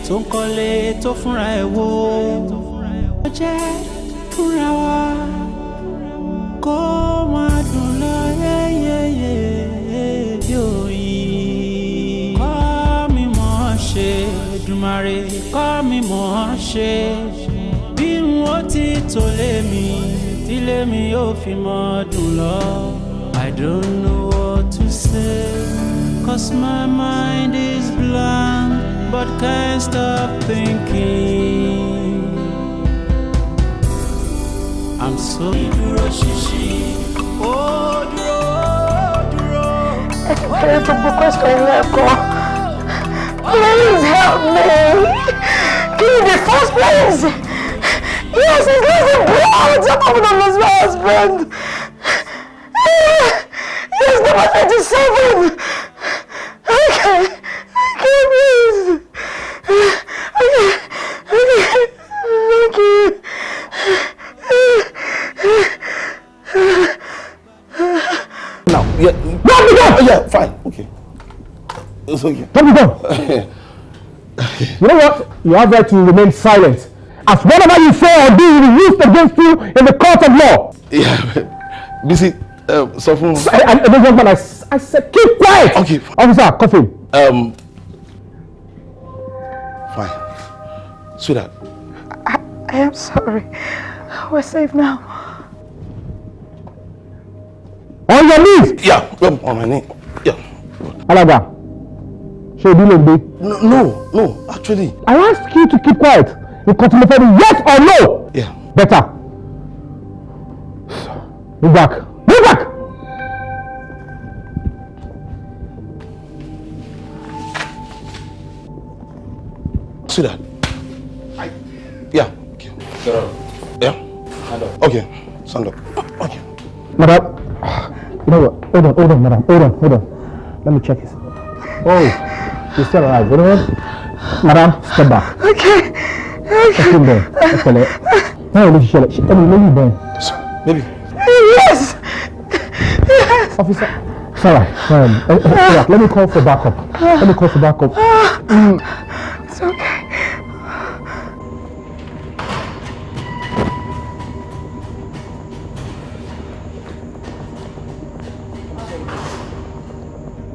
tó ń kọ́lé tó fúnra ẹ̀ wò. Ó jẹ́ fúnra wa kó máa dùn lọ yẹ́yẹ́yẹ́ bí òyìn. Kọ́ mi mọ̀ ọ́ ṣe Èdùmàrè, kọ́ mi mọ̀ ọ́ ṣe bí n ó ti tò lé mi tí lé mi yóò fi mọ́ dùn lọ. I don't know what to say, 'cause my mind is blank, but can't stop thinking. I'm so dúró ṣíṣí, ó dúró. Please help me. Give me the first place. Yes, it's losing blood. I'm gonna lose my husband. Yes, number 27. Okay, please. Okay. Thank you. Now, yeah. Yeah, fine. Okay. It's okay. Let me go. You know what? You have right to remain silent. As whatever you say or do will be used against you in the court of law. Yeah, busy. So from. And this young man, I said, keep quiet. Okay. Officer, cuff him. Fine. Sweetheart. I am sorry. We're safe now. On your knees. Yeah, on my knee. Yeah. Alaga. Should you be? No, actually. I asked you to keep quiet. You continue to yes or no? Yeah. Better. Move back. Move back! Sweetheart. Yeah. Okay. Get up. Yeah? Stand up. Okay. Stand up. Okay. Madam. You know what? Hold on, madam. Hold on. Let me check this. Oh, you're still alive. You know what? Madam, step back. Okay. Step in there. No, Maybe. Yes. Officer. Sorry. Let me call for backup. It's okay.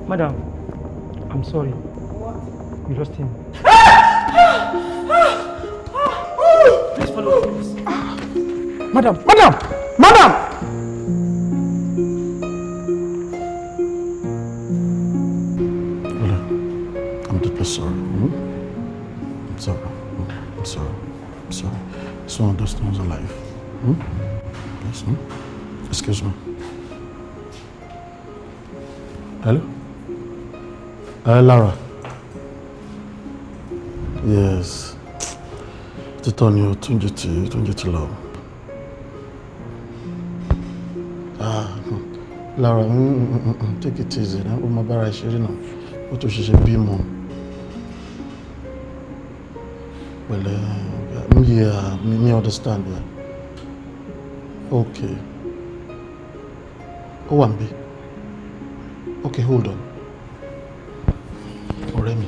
Madam, I'm sorry. What? We lost him. Please follow, please. Madam! I'm deeply sorry. I'm sorry. It's one of those things in life. Yes, Excuse me. Hello? Lara. Yes. Titonio, tunjiti love. Lara, take it easy. I'm what to she be mom. Well, yeah, me understand that. Okay. Owambi. Okay, hold on. Oremi.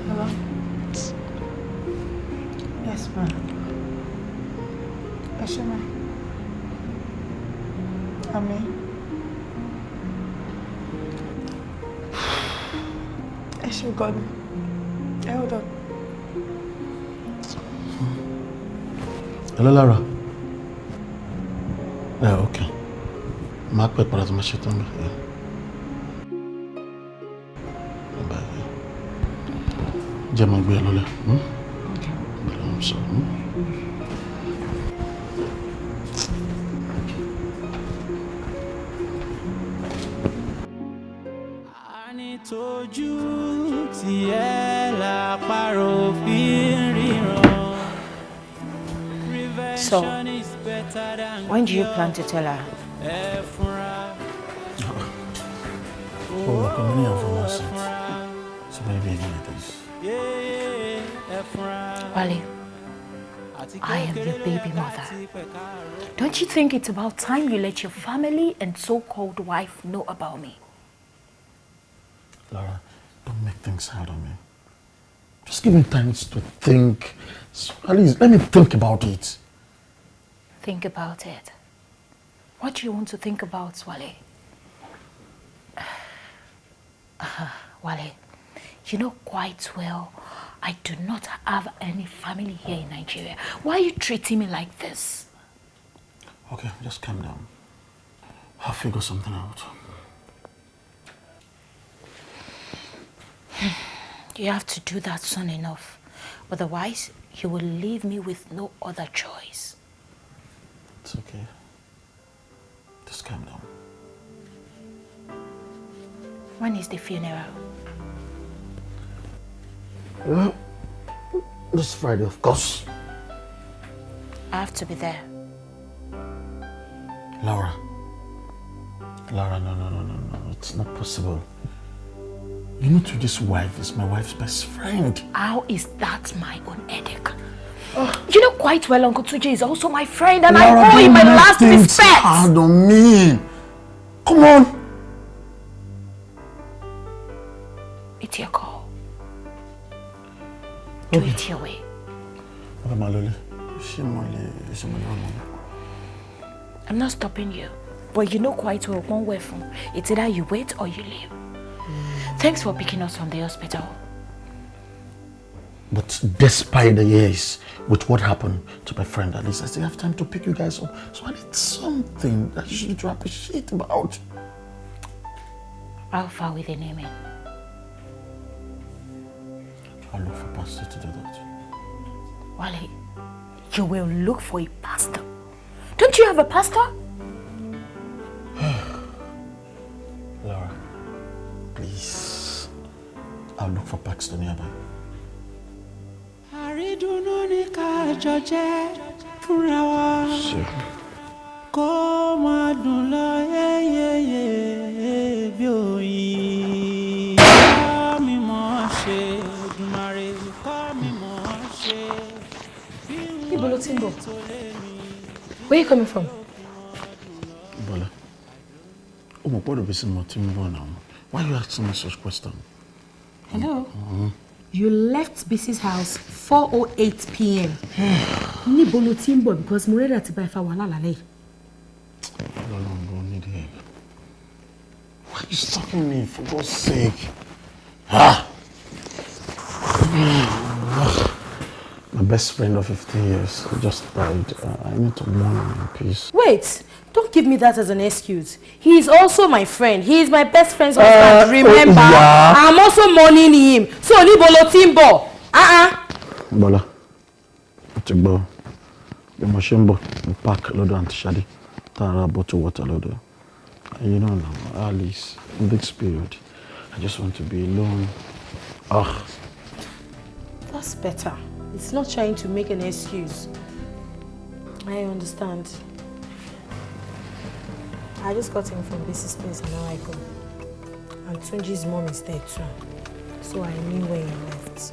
Hello? Yes, ma'am. Yes, ma'am. Ami. Yes, God. Hold on. Hello, Lara. Yeah, okay. Mark pet para ma shit on. Bye. Jema gbe lole. Okay. I'm sorry. Ani tójú tí ẹ la paro fi ríran. So, when do you plan to tell her? Oh, many information. So maybe like this. Wale, I am your baby mother. Don't you think it's about time you let your family and so-called wife know about me? Laura, Don't make things hard on me. Just give me time to think. So at least let me think about it. Think about it? What do you want to think about, Wale? Wale, you know quite well I do not have any family here in Nigeria. Why are you treating me like this? Okay, just calm down. I'll figure something out. You have to do that soon enough. Otherwise, you will leave me with no other choice. It's okay. Just calm down. When is the funeral? This Friday, of course. I have to be there. Laura, no. It's not possible. You know, Tuji's wife is my wife's best friend. How is that my own headache? You know quite well Uncle Tuji is also my friend and Laura, I owe him my last respect. Hard on me. Come on. It's your call. Do it your way. I'm not stopping you. But you know quite well one way from. It's either you wait or you leave. Thanks for picking us from the hospital. But despite the years, with what happened to my friend, at least I still have time to pick you guys up. So I need something that you need to appreciate about. How far with the naming? I'll look for a pastor to do that. Wale, you will look for a pastor. Don't you have a pastor? Laura, please. I'll look for pastor nearby. Sure. Where are you coming from? Bola. Oh, my God, now. Why are you asking me such questions? Hello? You left Bisi's house 4:08 p.m. Ni bolo timbo because Mureda to buy for wala lale. Need help. Why are you stopping me, for God's sake? Ah! My best friend of 15 years just died. I need to mourn him in peace. Wait, don't give me that as an excuse. He is also my friend. He is my best friend's husband. Remember, yeah. I'm also mourning him. So ni bolo timbo. Bola, to go. The machine boat, the pack load and shadi. Tara bottle water loader. And you know now, Alice, in this period, I just want to be alone. That's better. It's not trying to make an excuse. I understand. I just got him from Bisi's place and now I go. And Tunji's mom is there too. So I knew where he left.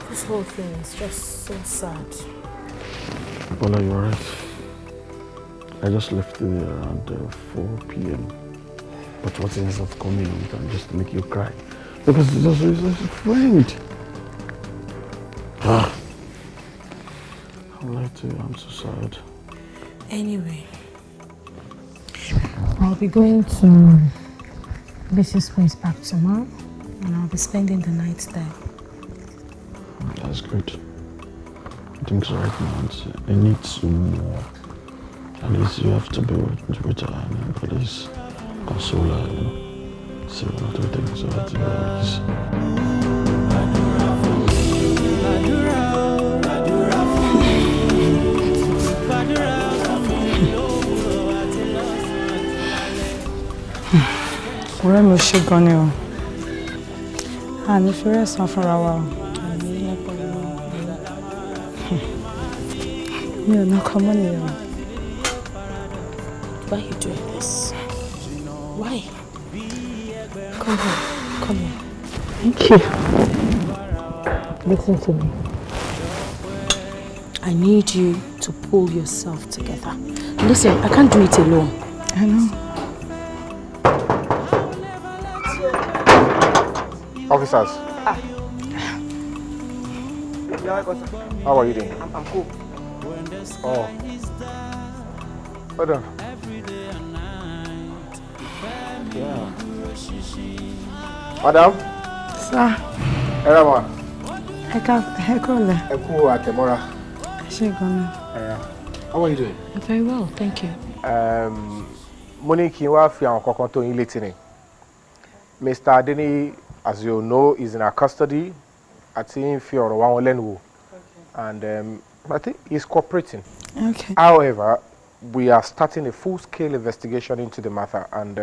This whole thing is just so sad. Bola, you're right. I just left there around 4 p.m. But what ends up coming on can just make you cry. Because it's just a friend. I lied to you, I'm so sad. Anyway, I'll be going to Bisi's place back tomorrow and I'll be spending the night there. That's great. I think so right now I need some more. At least you have to be with her and at least console her, you know. See what we think so that ọ̀rẹ́ mi ò ṣe gan ni o a ní fi rẹ̀sán fúnra wa o mi ò ná kọ́ mọ́ nìyẹn. Why are you doing this? Why? Come here. Come here. Thank you. Listen to me. I need you to pull yourself together. Listen, I can't do it alone. I know. Officers. How are you doing? I'm cool. Oh. Hold on. Yeah. Madam? Sir. Erama. Echo Atemora. How are you doing? I'm very well, thank you. Monique, you have your kokonto in listening. Mr. Adeni, as you know, is in our custody. I think for one Olenwu. And I think he's cooperating. Okay. However, we are starting a full-scale investigation into the matter, and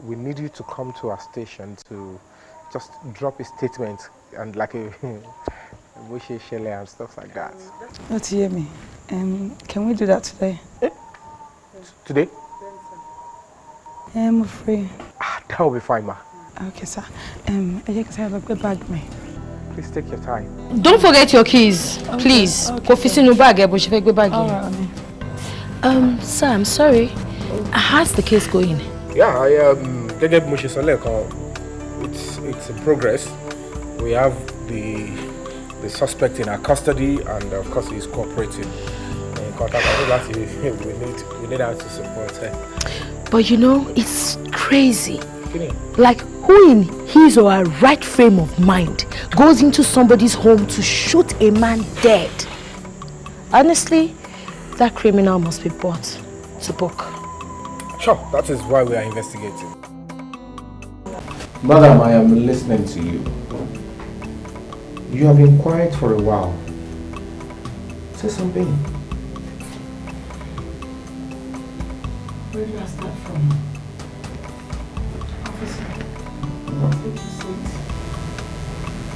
we need you to come to our station to just drop a statement and like a and stuff like that. What do you hear me? Can we do that today? Today? I'm free. That will be fine, ma. Okay, sir. I just have a good bag, me. Please take your time. Don't forget your keys, please. Okay. Sir, I'm sorry. How's the case going? Yeah, it's in progress. We have the suspect in our custody, and of course he's cooperating. We need her to support her. But you know, it's crazy. Like, who in his or her right frame of mind goes into somebody's home to shoot a man dead? Honestly, that criminal must be brought to book. Sure, that is why we are investigating. Madam, I am listening to you. You have been quiet for a while. Say something. Where do I start from? Officer, take your seat.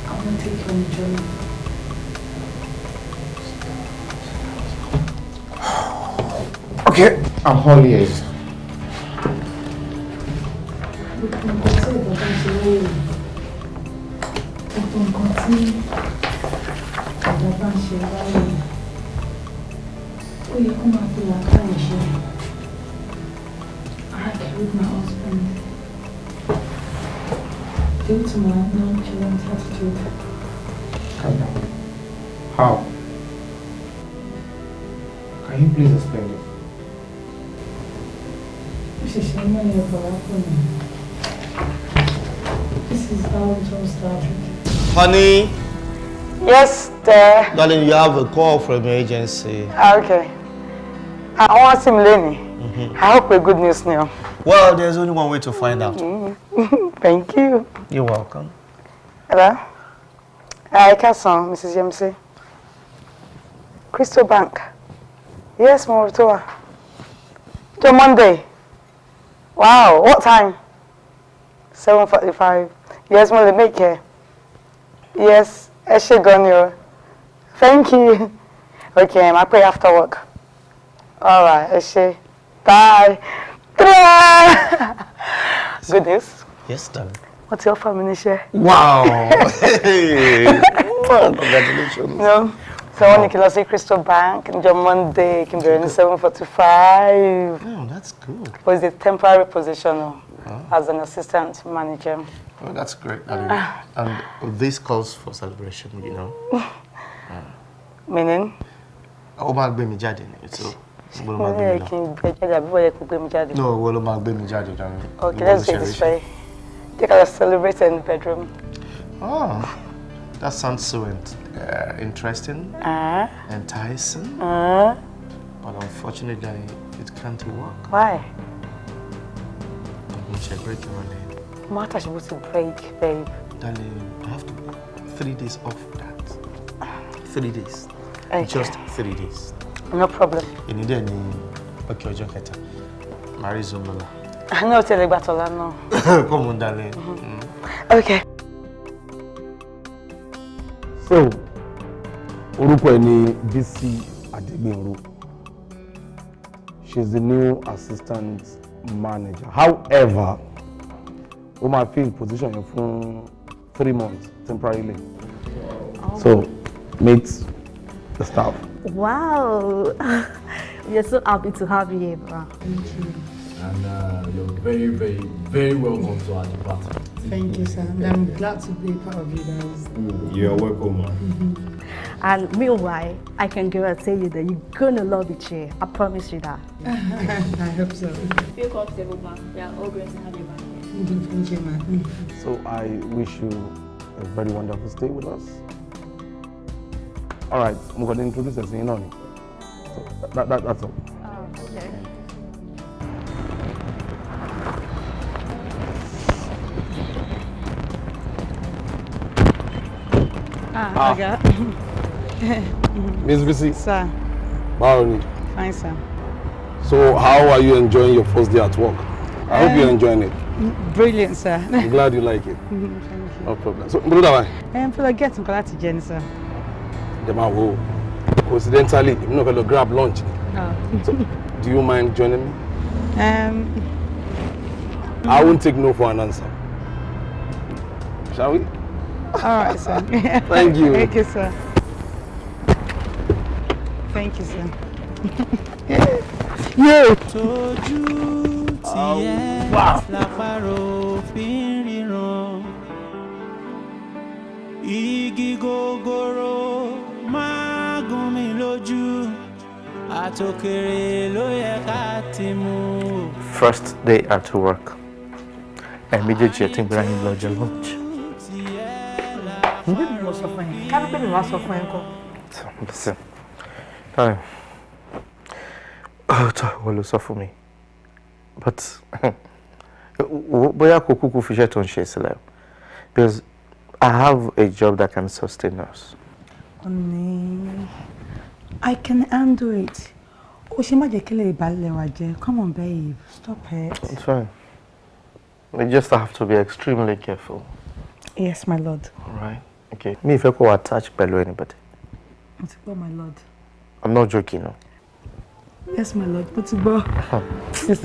I want to take you on a journey. Okay, I'm all ears. I killed my husband due to my nonchalant attitude. Calm down. How? Can you please explain it? This is how it all started. Honey. Yes, dear. Darling, you have a call from your agency. Okay. I want to see Lenny. I hope we're good news now. Well, there's only one way to find out. Thank you. You're welcome. Hello? I Casson, Mrs. Yemsi. Crystal Bank. Yes, Moritoa. To Monday. Wow, what time? 7:45. Yes, Molly, make care. Yes, Eshegonyo. Thank you. Okay, I pray after work. All right, Eshe. Bye. Good news. Yes, darling. What's your family share? Wow. Hey. Congratulations. No. So when you can see Crystal Bank and on Monday, you can be in 7:45. Oh, that's good. But it's a temporary position as an assistant manager. Oh, that's great, darling. And this calls for celebration, you know. Meaning? Oh, my baby Jadi. So, no, well, darling. Okay, let's do it this way. Take us to celebrate in the bedroom. Oh, that sounds so interesting, enticing. But unfortunately, it can't work. Why? I'm going to break your leg. What are you supposed to break, babe? Darling, I have to 3 days off that. 3 days. Okay. Just 3 days. No problem. You need any Marry Zomola. I know tell you about all no. Come on, darling. Okay. So, orúkọ ẹni Bisi Adegbenro. She's the new assistant manager. However, we might fill position here for 3 months temporarily. So, meet the staff. Wow. We are so happy to have you here, bro. Thank you. And you're very, very, very welcome to our department. Thank you, sir. And I'm glad to be part of you guys. You're welcome, man. And meanwhile, I can go and tell you that you're gonna love it here. I promise you that. I hope so. Feel comfortable, ma'am. We are all going to have you back here. Thank you, ma'am. So I wish you a very wonderful stay with us. All right, I'm going to introduce us in on. So that's all. Oh, okay. Okay. Miss Bisi. Sir. Maori. Fine, sir. So how are you enjoying your first day at work? I hope you're enjoying it. Brilliant, sir. I'm glad you like it. Thank you. No problem. So, brother, I'm getting glad to join, sir. The man will. Coincidentally, I'm not going to grab lunch. Oh. So, do you mind joining me? I won't take no for an answer. Shall we? All right, sir. Thank you. Thank you, sir. Thank you, sir. Yeah. Wow. Igi gogoro máa gún mi lójú àtòkèrè ló yẹ ká ti mú. First day at work. Méjèèjì tí ń gbéra ní lọ́jọ́ lunch. Níbi mi lọ sọ fún yín, ká ló pé mi wá sọ fún yín kọ́. Listen, wọ́n ló sọ fún mi. But bóyá kò kúkú fi iṣẹ́ tó ń ṣe sílẹ̀. Because I have a job that can sustain us. Honey, I can handle it. Come on, babe. Stop it. It's fine. We just have to be extremely careful. Yes, my lord. All right. Okay. Me, if I go attach below anybody. My lord. I'm not joking, no. Yes, my lord. Yes,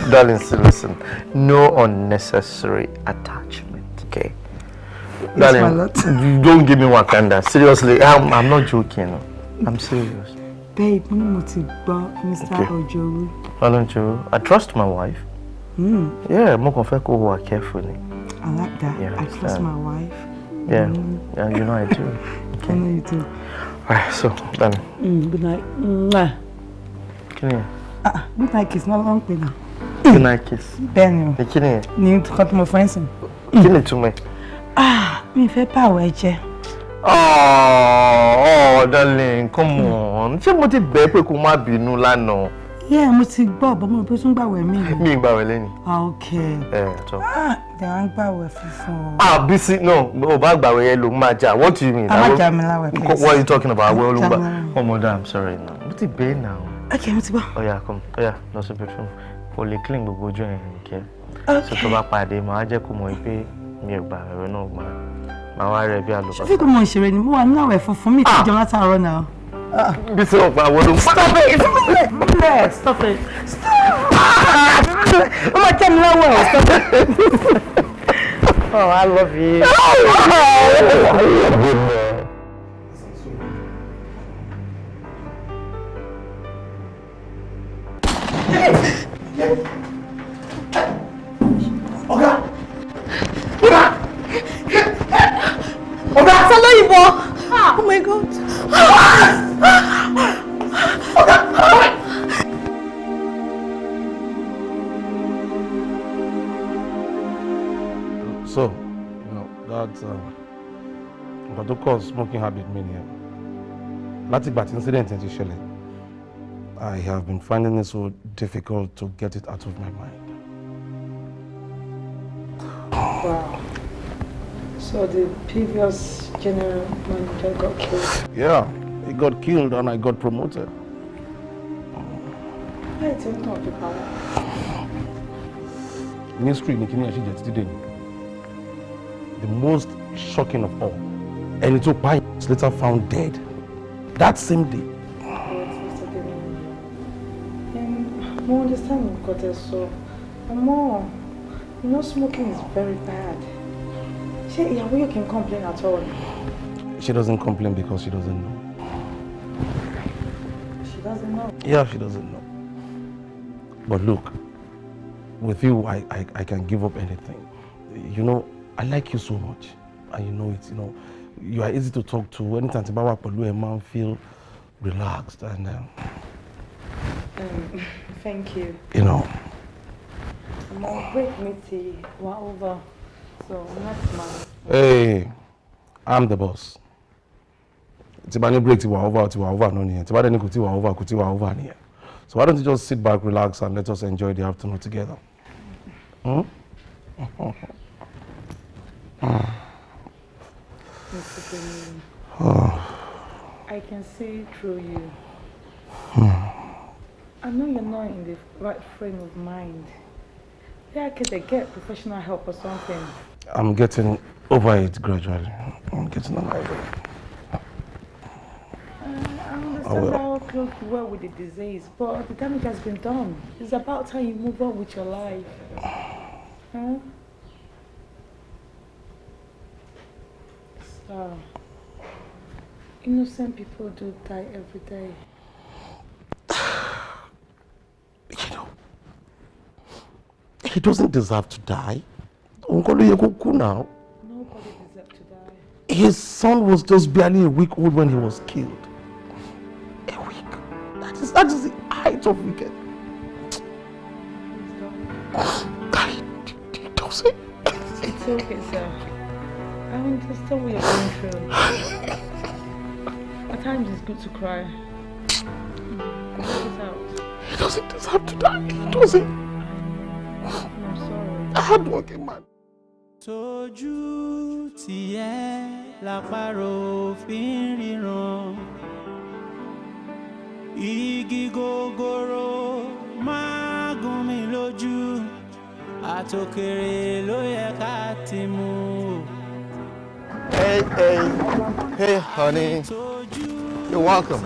darling, listen. No unnecessary attachment, okay? Yes, darling, my lord. You don't give me Wakanda. Seriously, I'm not joking. No. I'm serious. Babe, Mr. Okay. Ojoru. Why don't you? I trust my wife. Yeah, I'm going to carefully. I like that. Yeah, I trust my wife. Yeah, yeah, you know I do. Okay. I know you do. Alright, so then. Good night. Mwah. Can you? Good night kiss, not long now. Good night kiss. Benny. Can you? Need to cut to my friends. Give it to me. Me fe power je. Oh, darling, come on. Ṣé mo ti bẹ̀ pé kó má bínú lánàá? Yeah, mo ti gbọ́, but mo pe tún gbàwẹ̀ mi. Mi gbàwẹ̀ lẹ́ni. Okay. So. They wan gbàwẹ̀ funfun. Bisi, no, o bá gbàwẹ̀ yẹn ló máa jà. What do you mean? I'm not me láwẹ̀, please. What are you talking about? Well, oh, mother, I'm sorry now. Mo ti bẹ̀ now. Okay, mo ti gbọ́. Oh yeah, come. Oh yeah, no so bedroom. Kò lè clean gbogbo ojú ẹ̀, okay? Okay. So tó bá pàdé, màá jẹ́ kó mọ̀ pé mi ò gbàwẹ̀ náà gbà. Màá wá rẹ̀ bí àlùbọ́sà. Ṣé kò mọ̀ ìṣeré ni mo wà láwẹ̀ funfun mi ti jẹun látàárọ̀ náà. Bisi ọ̀pá àwọn olùkọ́. Stop it! Stop it! Stop! Oh my God, stop it! Oh, I love you. Oh my God. So, that's but of course smoking habit mania. Látìgbà tí incident ti ṣẹlẹ̀, I have been finding it so difficult to get it out of my mind. Wow. So the previous general manager got killed? Yeah, he got killed and I got promoted. Why tell me about the power? Ministry ni kini àṣìjẹ títí dé ni. The most shocking of all, ẹni tó pa was later found dead that same day. I understand what I saw. More, you know, smoking is very bad. You can complain at all. She doesn't complain because she doesn't know. She doesn't know? Yeah, she doesn't know. But look, with you, I can give up anything. You know, I like you so much. And you know it, you know. You are easy to talk to. Anytime you work with a man, feel relaxed and thank you. You know. Break meeting, we're over. So next month. Hey, I'm the boss. It's about break we're over, no near. It's about any we're over near. So why don't you just sit back, relax, and let us enjoy the afternoon together? Hmm? Mr. Benny, I can see through you. I know you're not in the right frame of mind. Yeah, can they get professional help or something? I'm getting over it gradually. I'm getting over it. I understand how close you were with the disease, but the damage has been done. It's about time you move on with your life. Huh? So, innocent people do die every day. You know, he doesn't deserve to die. Nobody deserves to die. His son was just barely a week old when he was killed. A week. That is the height of wicked. He doesn't. It's okay, sir. I understand what you're going through. At times it's good to cry. He doesn't deserve to die. He doesn't. I'm sorry. A hardworking man. Tójú tiẹ̀ lápárò fi ń ríran. Igi gogoro máa gún mi lójú. Àtòkèrè ló yẹ ká ti mú. Hey, honey. You're welcome.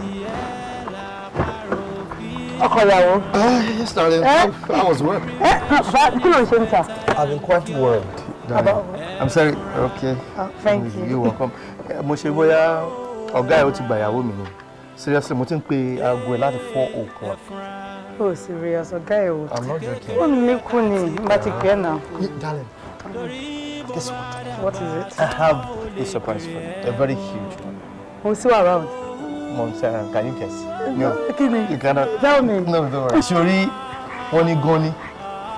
Yes, darling. How was work? I've been quite worried. I'm sorry. Okay. Thank you. You're welcome. Mo ṣe bóyá ọ̀gá ẹ̀ ó ti gba ìyàwó mi ni. Seriously, mo ti ń pe aago ẹ̀ láti 4 o'clock. Oh, serious. Okay. I'm not joking. Now. Darling, guess what? What is it? I have a surprise for you. A very huge one. We'll see you around. Mom, can you guess? No. You cannot. Tell me. No, don't worry. Shori, Woni Goni,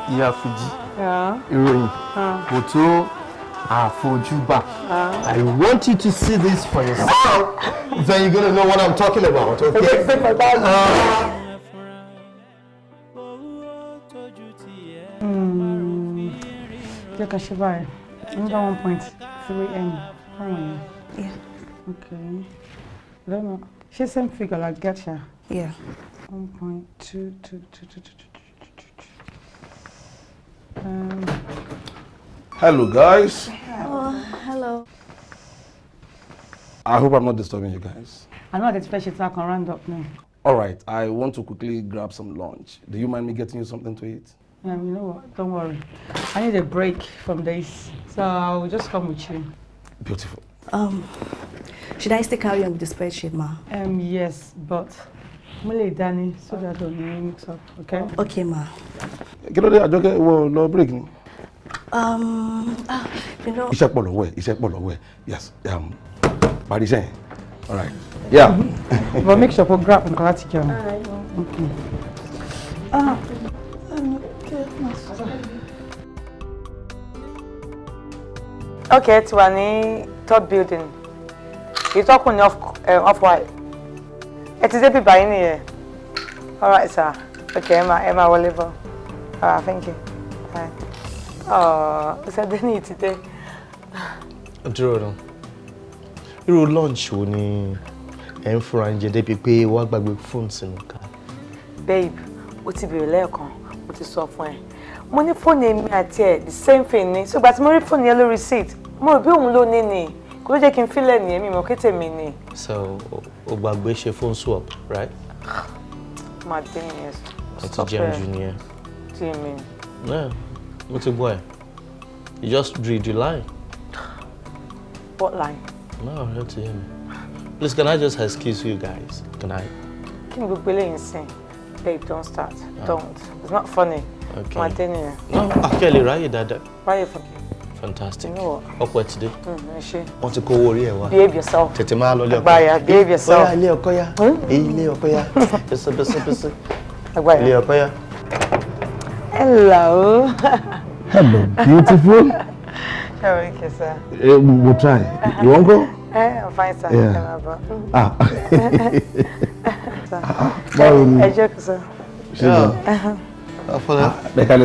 Iya Fuji. Ìròyìn. Kò tó àfojúbà. I want you to see this for yourself. Then you're gonna know what I'm talking about, okay? Another 1.3 M. Yeah. Okay. I don't know. She's same figure like Getcha. Yeah. 1.2. Hello, guys. Oh, hello. I hope I'm not disturbing you guys. I know that special talk can round up now. All right, I want to quickly grab some lunch. Do you mind me getting you something to eat? You know what? Don't worry. I need a break from this, so I'll just come with you. Beautiful. Should I still carry on with the spreadsheet, ma? Yes, but Mule Danny, so that I don't mix up, okay? Okay, ma. Get on there, okay? Well, no break. You know. Iṣẹ́ pọ̀ lọ́wọ́ ẹ̀. Yes. Parisien. All right. Yeah. But make sure for grab and collect it. Alright. Okay. Okay, to any third building. You're talking off white. It is a bit by in here. All right, sir. Okay, Emma Oliver. Thank you. Bye. Oh, is that the need today? Dúró. Irú lunch wo ni ẹ ń fúnra ń jẹ débi pé wá gbàgbé fóònù sínú ká. Babe, ó ti bèrè lẹ́ẹ̀kan, ó ti sọ fún ẹ. Mo ní fóònù èmi àti ẹ̀ the same thing ni. So ìgbà tí mo rí fóònù yẹn lórí receipt, mo rò bí òun ló ní ni. Kò ló jẹ́ kí n fílẹ̀ ní èmi mọ̀ kété mi ni. So o gbàgbé ṣe phone swap, right? My thing is. Ẹ ti jẹun jù nìyẹn. What do you mean? Yeah, mo ti gbọ́ ẹ. You just read the line. What line? No, I have to hear me. Please, can I just excuse you guys? Can I? Can we be insane? Babe, don't start. Don't. It's not funny. Okay. Martini. No, actually, right, Dada. Why you forget? Fantastic. You know what today? She. Want to go worry? Behave yourself. Tete ma lo le. Behave yourself. Ile okoya. Ile okoya. Bese. Ile okoya. Hello. Hello, beautiful. How are you, sir? We'll try. You want to go? I'm fine, sir. Yeah. I joke, sir. Yeah.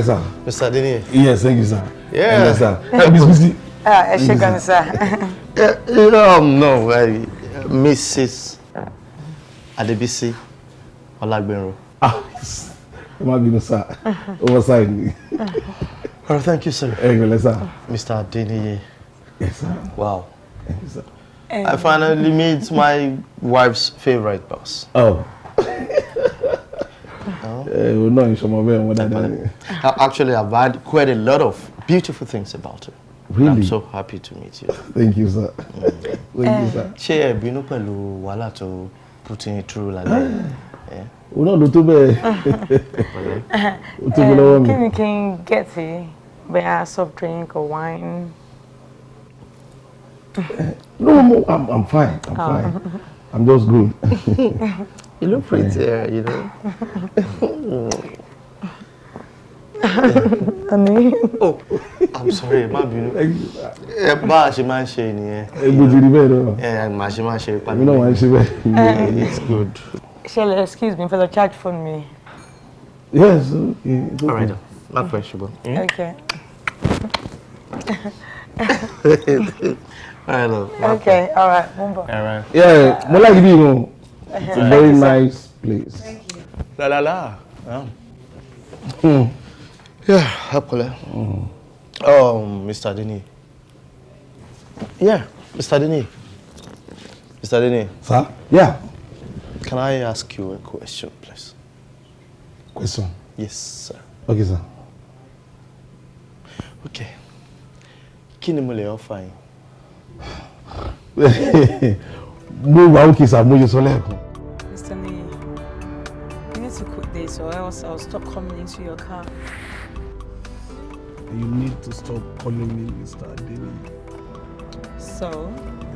Sir. Mr. Dini. Yes, thank you, sir. Yeah. Yes, sir. Busy. I shake on, sir. No, Mrs. Adebisi Olagbenro. Sir. Overside me. Oh, thank you, sir. Sir. Mr. Dini. Yes, sir. Wow. Thank you, sir. I finally meet my wife's favorite boss. Oh. Actually, I've had quite a lot of beautiful things about her. Really? I'm so happy to meet you. Thank you, sir. Thank you, sir. Ṣé bínú pẹ̀lú wàhálà tó putting it through like that? Yeah. No, no, too bad. Can get a soft drink or wine? No, I'm fine. I'm fine. I'm just good. You look pretty, you know. Oh, I'm sorry, ma bínú. Bá ṣe máa ń ṣe nìyẹn. Ma ṣe máa ṣe pàdé. You know why she It's good. Shall excuse me for the charge for me? Yes, okay. All right, not questionable. Okay. Okay, all right. All right. Yeah, more like you. It's a very nice place. Thank you. La. Yeah, happily. Mr. Dini. Yeah, Mr. Dini. Mr. Dini. Sir? Yeah. Can I ask you a question, please? Question? Yes, sir. Okay, sir. Okay. Kí ni mo lè offer yín? Okay, sir. Mr. Nee, you need to quit this or else I'll stop coming into your car. You need to stop calling me Mr. Dini. So,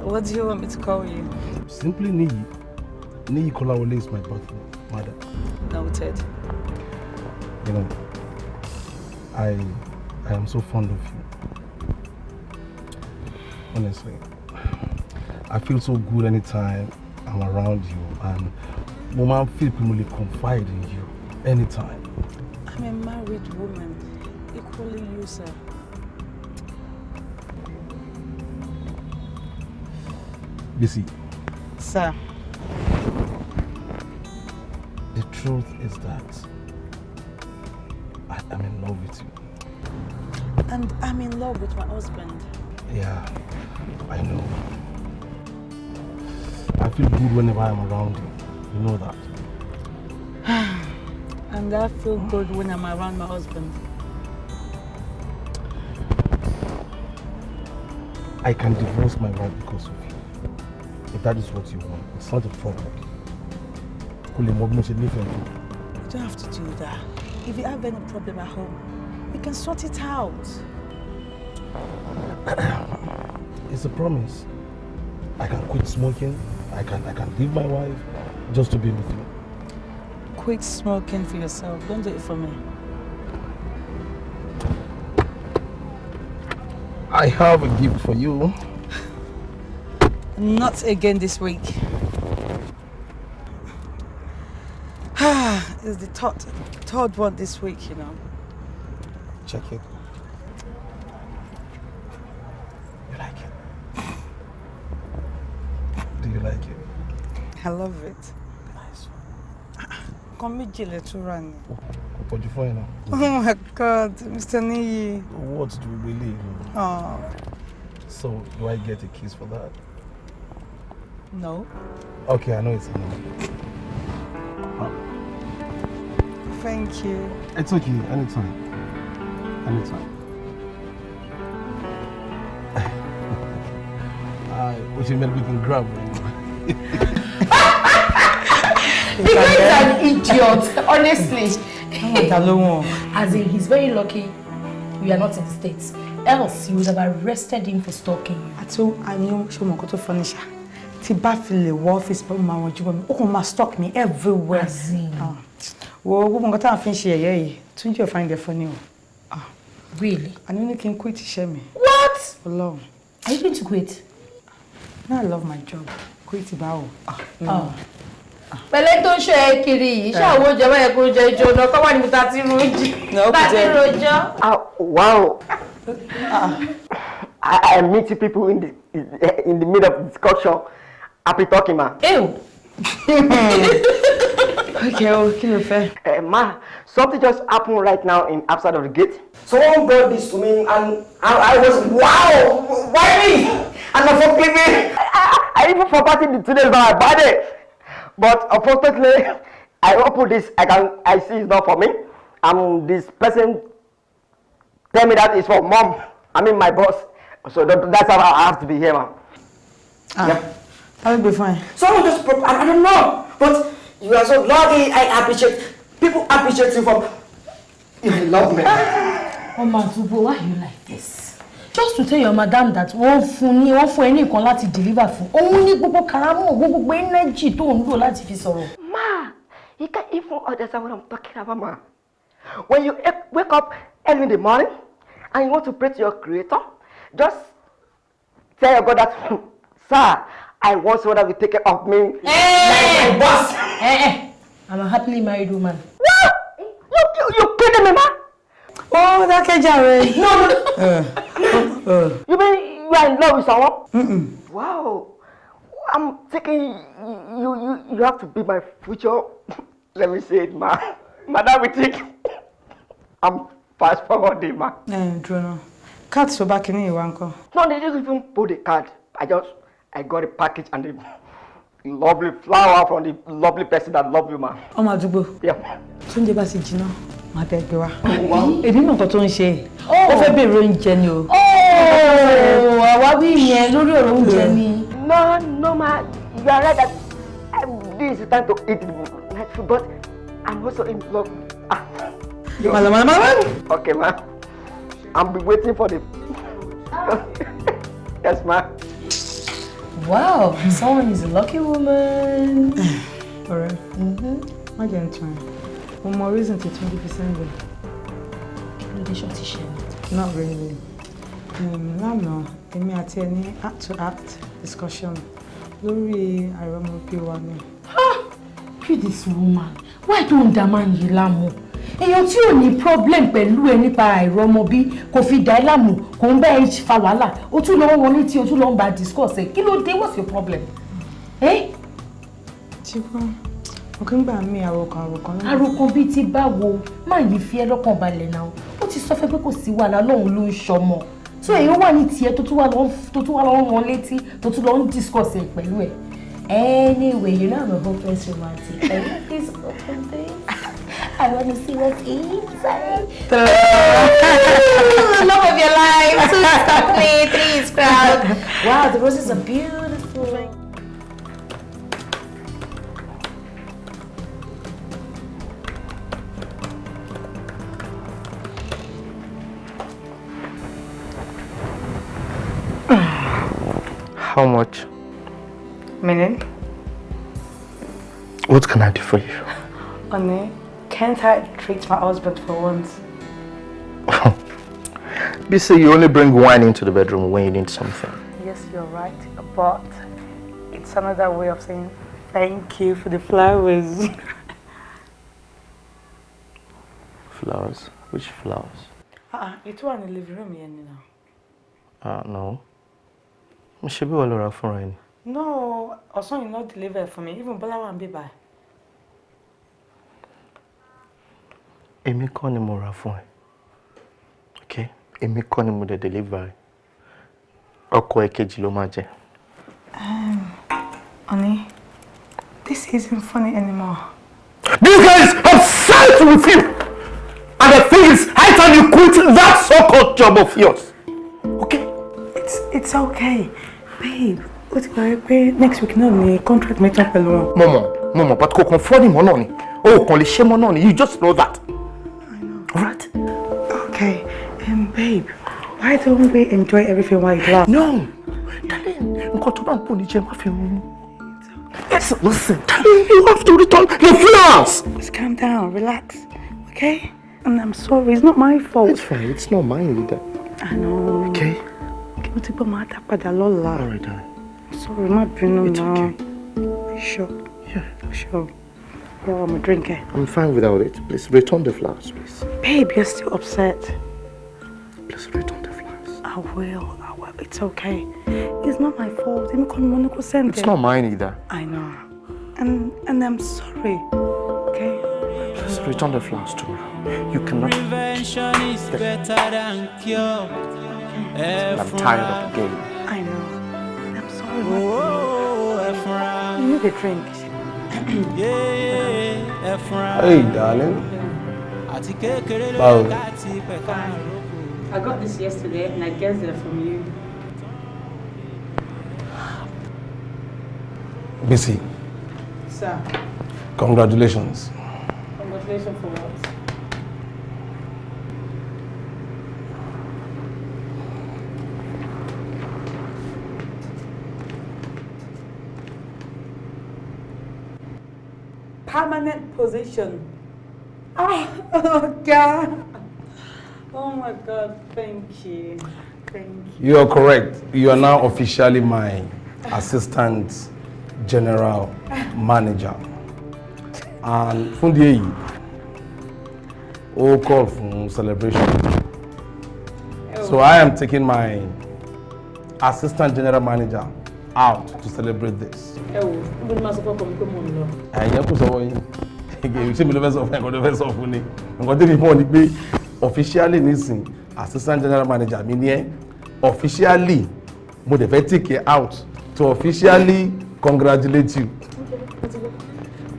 what do you want me to call you? Simply Niyi. Niyi Kolawole is my birth mother. Noted. You know, I am so fond of you. Honestly. I feel so good anytime I'm around you, and woman feel people confide in you anytime. I'm a married woman, equally you, sir. Bisi. Sir. The truth is that I am in love with you. And I'm in love with my husband. Yeah, I know. I feel good whenever I'm around you. You know that. And I feel good when I'm around my husband. I can divorce my wife because of you. If that is what you want, it's not a problem. You don't have to do that. If you have any problem at home, we can sort it out. It's a promise. I can quit smoking. I can leave my wife just to be with you. Quit smoking for yourself. Don't do it for me. I have a gift for you. Not again this week. It's the third one this week, you know. Check it. You like it? Do you like it? I love it. Nice one. Come to run. What you find now? Oh my God, Mr. Niyi. What do we believe? Oh. So, do I get a kiss for that? No. Okay, I know it's a no. Thank you. It's okay, anytime. Anytime. Which you meant we can grab. Because he's an idiot, honestly. As in, he's very lucky we are not in the States. Else, he would have arrested him for stalking you. I knew she was going to furnish her. Tiba feel the office, but my one you stalk me everywhere. As in. Well, we got to finish here. Don't you find the funny? Really? I know you can quit share me. What? Alone. Are you going to quit? No, I love my job. Quit about. Pẹ̀lẹ́ tó ṣe é kiri, iṣẹ́ àwọn ìjọba yẹ kó jẹ ìjọba kọ́ wà níbi tá ti rojí. Tá ti rojọ́. Wow. I meet people in the middle of discussion. Happy talking, ma. Ew. Okay, okay, ma, something just happened right now outside of the gate. Someone brought this to me, and I was wow, why me? And unfortunately, I even forgot it today by my body. But unfortunately, I opened this. I see it's not for me. This person tell me that it's for mom. I mean my boss. So that's how I have to be here, ma'am. Yep. I'll be fine. Someone just I don't know, but you are so lucky. I appreciate. People appreciate you for. You love me. Oh, Matubo, why are you like this? Just to tell your madam that one for any láti deliver for. Only gbogbo karamo, gbogbo energy tó ń lò láti fi sọ̀rọ̀. Ma, you can't even understand what I'm talking about, ma. When you wake up early in the morning and you want to pray to your creator, just tell your God that, sir, I want someone that will take care of me. Hey! Like my boss. Hey! I'm a happily married woman. What? You kidding me, ma? Oh, that Kejare. No. You mean you are in love with someone? Wow. I'm thinking you have to be my future. Let me say it, ma. Madam, we think I'm fast forwarding, ma. Drono. Cards for back in here, uncle. No, they didn't even put the card. I got a package and the lovely flower from the lovely person that love you, ma. Oh, Madubo. Yeah. Sunday Basijino. Ma bẹ̀gbẹ̀ wa. Èmi mọ̀ nǹkan tó ń ṣe. Ó fẹ́ bèrè oúnjẹ ni o. Àwa wí yẹn lórí ọ̀rọ̀ oúnjẹ ni. No, ma. You are right that this is time to eat night food, but I'm also in love. Okay, ma. I'll be waiting for the. Yes, ma. Wow, someone is a lucky woman. Alright. My gentleman. One more reason to 20% Not really. No. Èmi àti ẹni act discussion. Lórí àìrọ́mọbí wa ni. You this woman. Why don't the man yìí láàmú? Èèyàn tí ò ní problem pẹ̀lú ẹ nípa àìrọ́mọbí kò fi dá ẹ láàmú kò ń bá ẹ fa wàhálà. O tún lọ wọlé tí o tún lọ ń bá discuss ẹ. Kí ló dé? What's your problem? Chico. Okay, gbà mí àròkàn. Àròkàn bíi ti báwo? Má yìí fi ẹ́ lọ́kàn balẹ̀ náà. Ó ti sọ fẹ́ pé kò sí wàhálà lóhun ló ń ṣọmọ. So èèyàn wà ní tiẹ̀ tó tún wà lọ́wọ́ wọn létí tó tún lọ ń discuss ẹ̀ pẹ̀lú ẹ̀. Anyway, you know I'm a hopeless romantic. I like this open thing. I want to see what's inside. Love of your life. So stop me, please, crowd. Wow, the roses are beautiful. How much? Meaning? What can I do for you? Honey, can't I treat my husband for once? Bisi, you only bring wine into the bedroom when you need something. Yes, you're right, but it's another way of saying thank you for the flowers. Flowers? Which flowers? You two are in the living room here now. No. Should be all around for rain. No, also you not deliver for me. Even Bola won't be by. Èmi kọ́ ni mo rà fún ẹ. Okay? Èmi kọ́ ni mo dé deliver. Ọkọ ẹ̀kejì ló máa jẹ. Honey, this isn't funny anymore. This guy is obsessed with you! And the thing is, I tell you quit that so-called job of yours. Okay? It's okay. Babe, what's going to next week? No, my contract may talk alone. Momo, but kò kàn funny mo náà ni. Oh, kàn lè ṣe mo náà ni. You just know that. Alright? Okay. Babe, why don't we enjoy everything while it lasts? No! Darling, listen, darling, you have to return the flowers! Just calm down, relax, okay? And I'm sorry, it's not my fault. It's fine, it's not mine either. I know. Okay? Alright, darling. Sorry, my opinion It's now. okay. Sure. Yeah. Sure. Yeah, I'm a drinker. I'm fine without it. Please return the flowers, please. Babe, you're still upset. Please return the flowers. I will. It's okay. It's not my fault. It's not mine either. I know. And I'm sorry. Okay? Please return the flowers tomorrow. You cannot. Prevention is better than cure. I'm tired of the game. I know. I'm sorry. You need a drink. Hey, darling. Wow. I got this yesterday and I guessed it from you. Busy. Sir. Congratulations. Congratulations for what? Permanent position. Oh God. Oh my God, thank you. Thank you. You are correct. You are now officially my assistant general manager. And from the all call for celebration. So I am taking my assistant general manager out to celebrate this. Officially nisin assistant general manager mi ni officially mo de fẹ́ take out to officially congratulate you.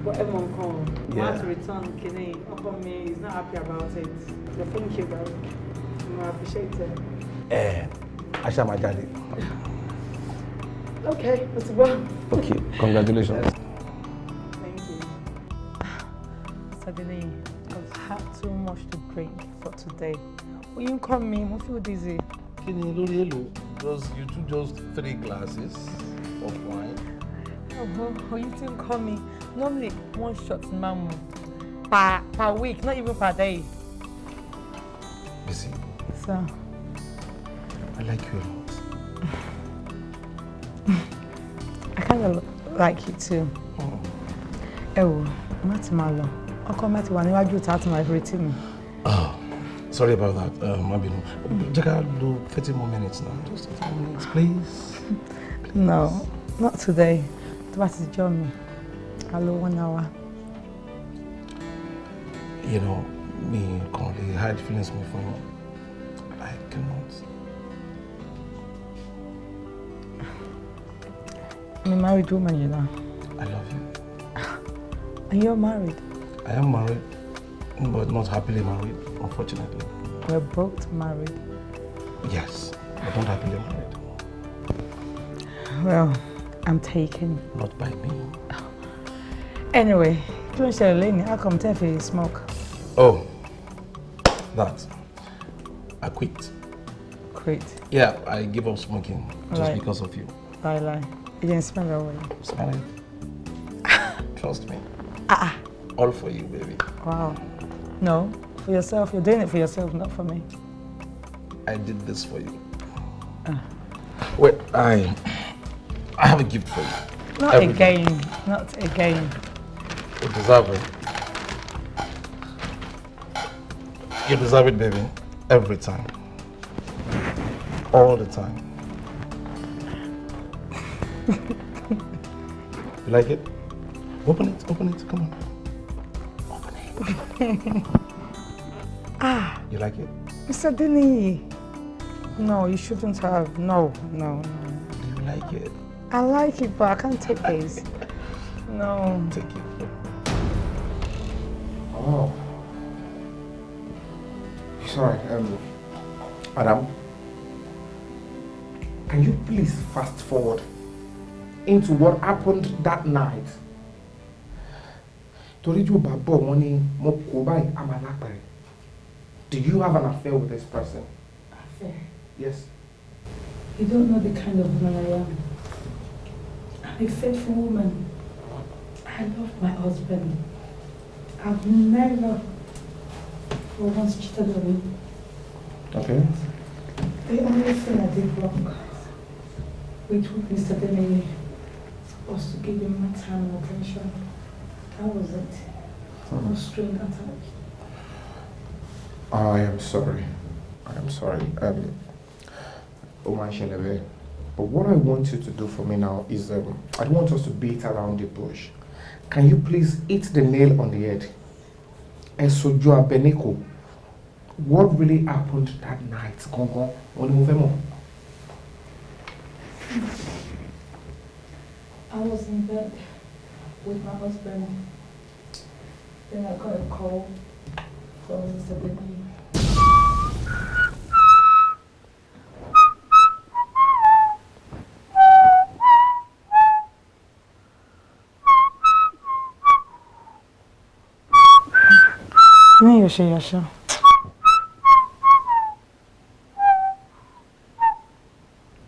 But everyone come. Yeah. Want to return Kene upon me. He's not happy about it. The thank you, bro. I appreciate it. Asha Majade. Okay, let's go. Okay, congratulations. Thank you. Suddenly, I've had too much to drink for today. Will you call me? I feel dizzy. Just you took just 3 glasses of wine. Oh, you still call me? Normally, 1 shot mama per week, not even per day. Busy. So, I like you a lot. I kind of like you too. Oh, not malo. I'll come back to one. I do that to my routine. Oh, sorry about that. Mabino. Jaka, do 30 more minutes now. Just 30 more minutes, please. No, not today. What is John? Hello, 1 hour. You know, me currently hide feelings me for you. I cannot. I'm a married woman, you know. I love you. And you're married? I am married, but not happily married, unfortunately. We're both married. Yes, but not happily married. Well, I'm taken. Not by me. Anyway, how come Tefi smoke? Oh, that. I quit. Quit? Yeah, I give up smoking just because of you. Lie. You didn't smell that way. Smell it. Trust me. All for you, baby. Wow. No, for yourself. You're doing it for yourself, not for me. I did this for you. Wait, I have a gift for you. Not again. Not again. You deserve it. You deserve it, baby. Every time. All the time. You like it? Open it, come on. Open it. You like it? Mr. Denny. No, you shouldn't have. No. Do you like it? I like it, but I can't take this. No. Take it. Oh. Sorry, Madam. Can you please fast forward into what happened that night? Torí jù bá bọ̀ wọ́n ní mo kò báyìí a máa lápẹ̀rẹ̀. Do you have an affair with this person? Affair? Yes. You don't know the kind of woman I am. I'm a faithful woman. I love my husband. I've never for once cheated on him. Okay. The only thing I did wrong with Mr. Demi was to give him my time and attention. That was it. No string attached. I am sorry. I am sorry. Oma Sheleve. But what I want you to do for me now is, I don't want us to beat around the bush. Can you please hit the nail on the head? Esojua Beneko. What really happened that night, Gongo? I was in bed with my husband. Then I got a call from Mr. Demi. Yasha.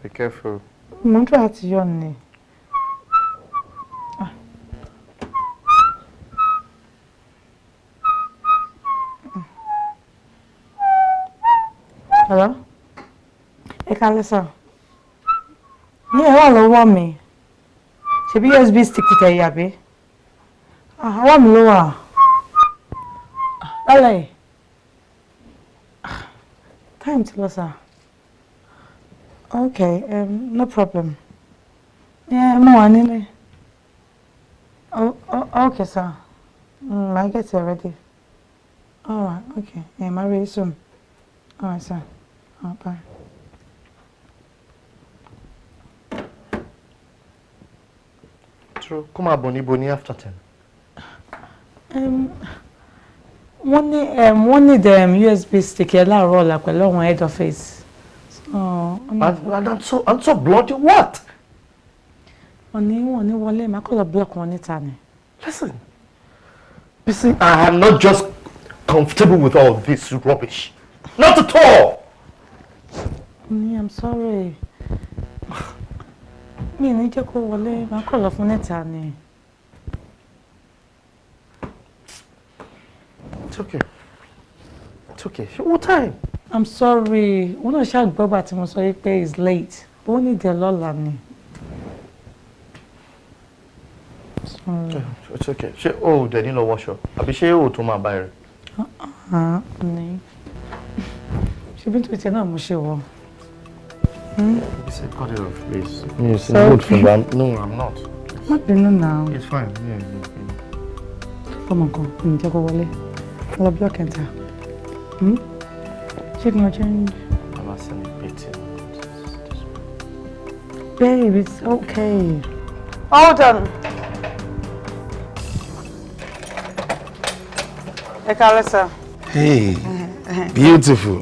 Be careful. I'm trying to yawn. Hello? Ekalesa. Yeah, all over me. She be USB stick to tell you, be. I want lower. LA. Time to listen. Okay, no problem. Yeah, no one. Oh, okay, sir. I get it ready. Alright, okay. Yeah, I'm ready soon. Alright, sir. Bye. True. Come on, Boni after 10. One need USB stick here roll like a long head office. So I'm so bloody what? Only one I call a block on it. Listen, I am not just comfortable with all this rubbish. Not at all. I'm sorry. Me need to call Wale. I call off on it. It's okay. It's okay. What time? I'm sorry. When I shout Boba to Mosoye is late. But only the Lola. Sorry. It's okay. She they didn't wash up. Abi she to my buyer. She been to it now, Mushewo. You said cut it off, please. Yes, good for them. No, I'm not. What do you know now? It's fine. Yeah. Come on, go. Go Wale. I'll block enter. Check my change. I'm celebrating. Babe, it's okay. Hold on. Ekalesa. Hey, beautiful.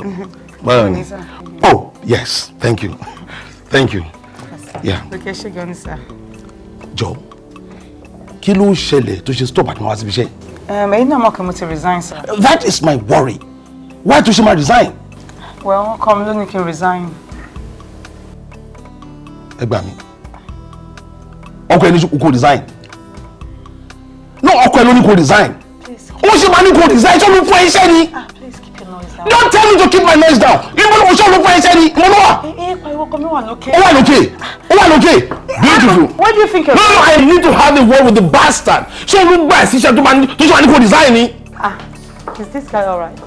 Well, oh, yes, thank you. Thank you. Yeah. Okay, she gone, sir. Joe, kí ló ṣẹlẹ̀ tó ṣe stop at my house ibiṣẹ́? I know I'm going to resign, sir. That is my worry. Why do she resign? Well, come Luni can resign. Ẹ gbà mí. Ọkọ ẹ ní kó resign. No, ọkọ ẹ ló ní kó resign. Ó ṣe máa ní kó resign, ṣé ló fún iṣẹ́ ni? Please keep your noise down. Don't tell me to keep my noise down. Even though ṣé ló fún iṣẹ́ ni? Mo lọ wà. Pariwo kọ mi wà lókè. Ó wà lókè. Ó wà lókè. Beautiful. What do you think? No, I need to have a word with the bastard. Ṣé ló gbà síṣẹ́ tó ṣe máa ní kó resign ni? Is this guy all right?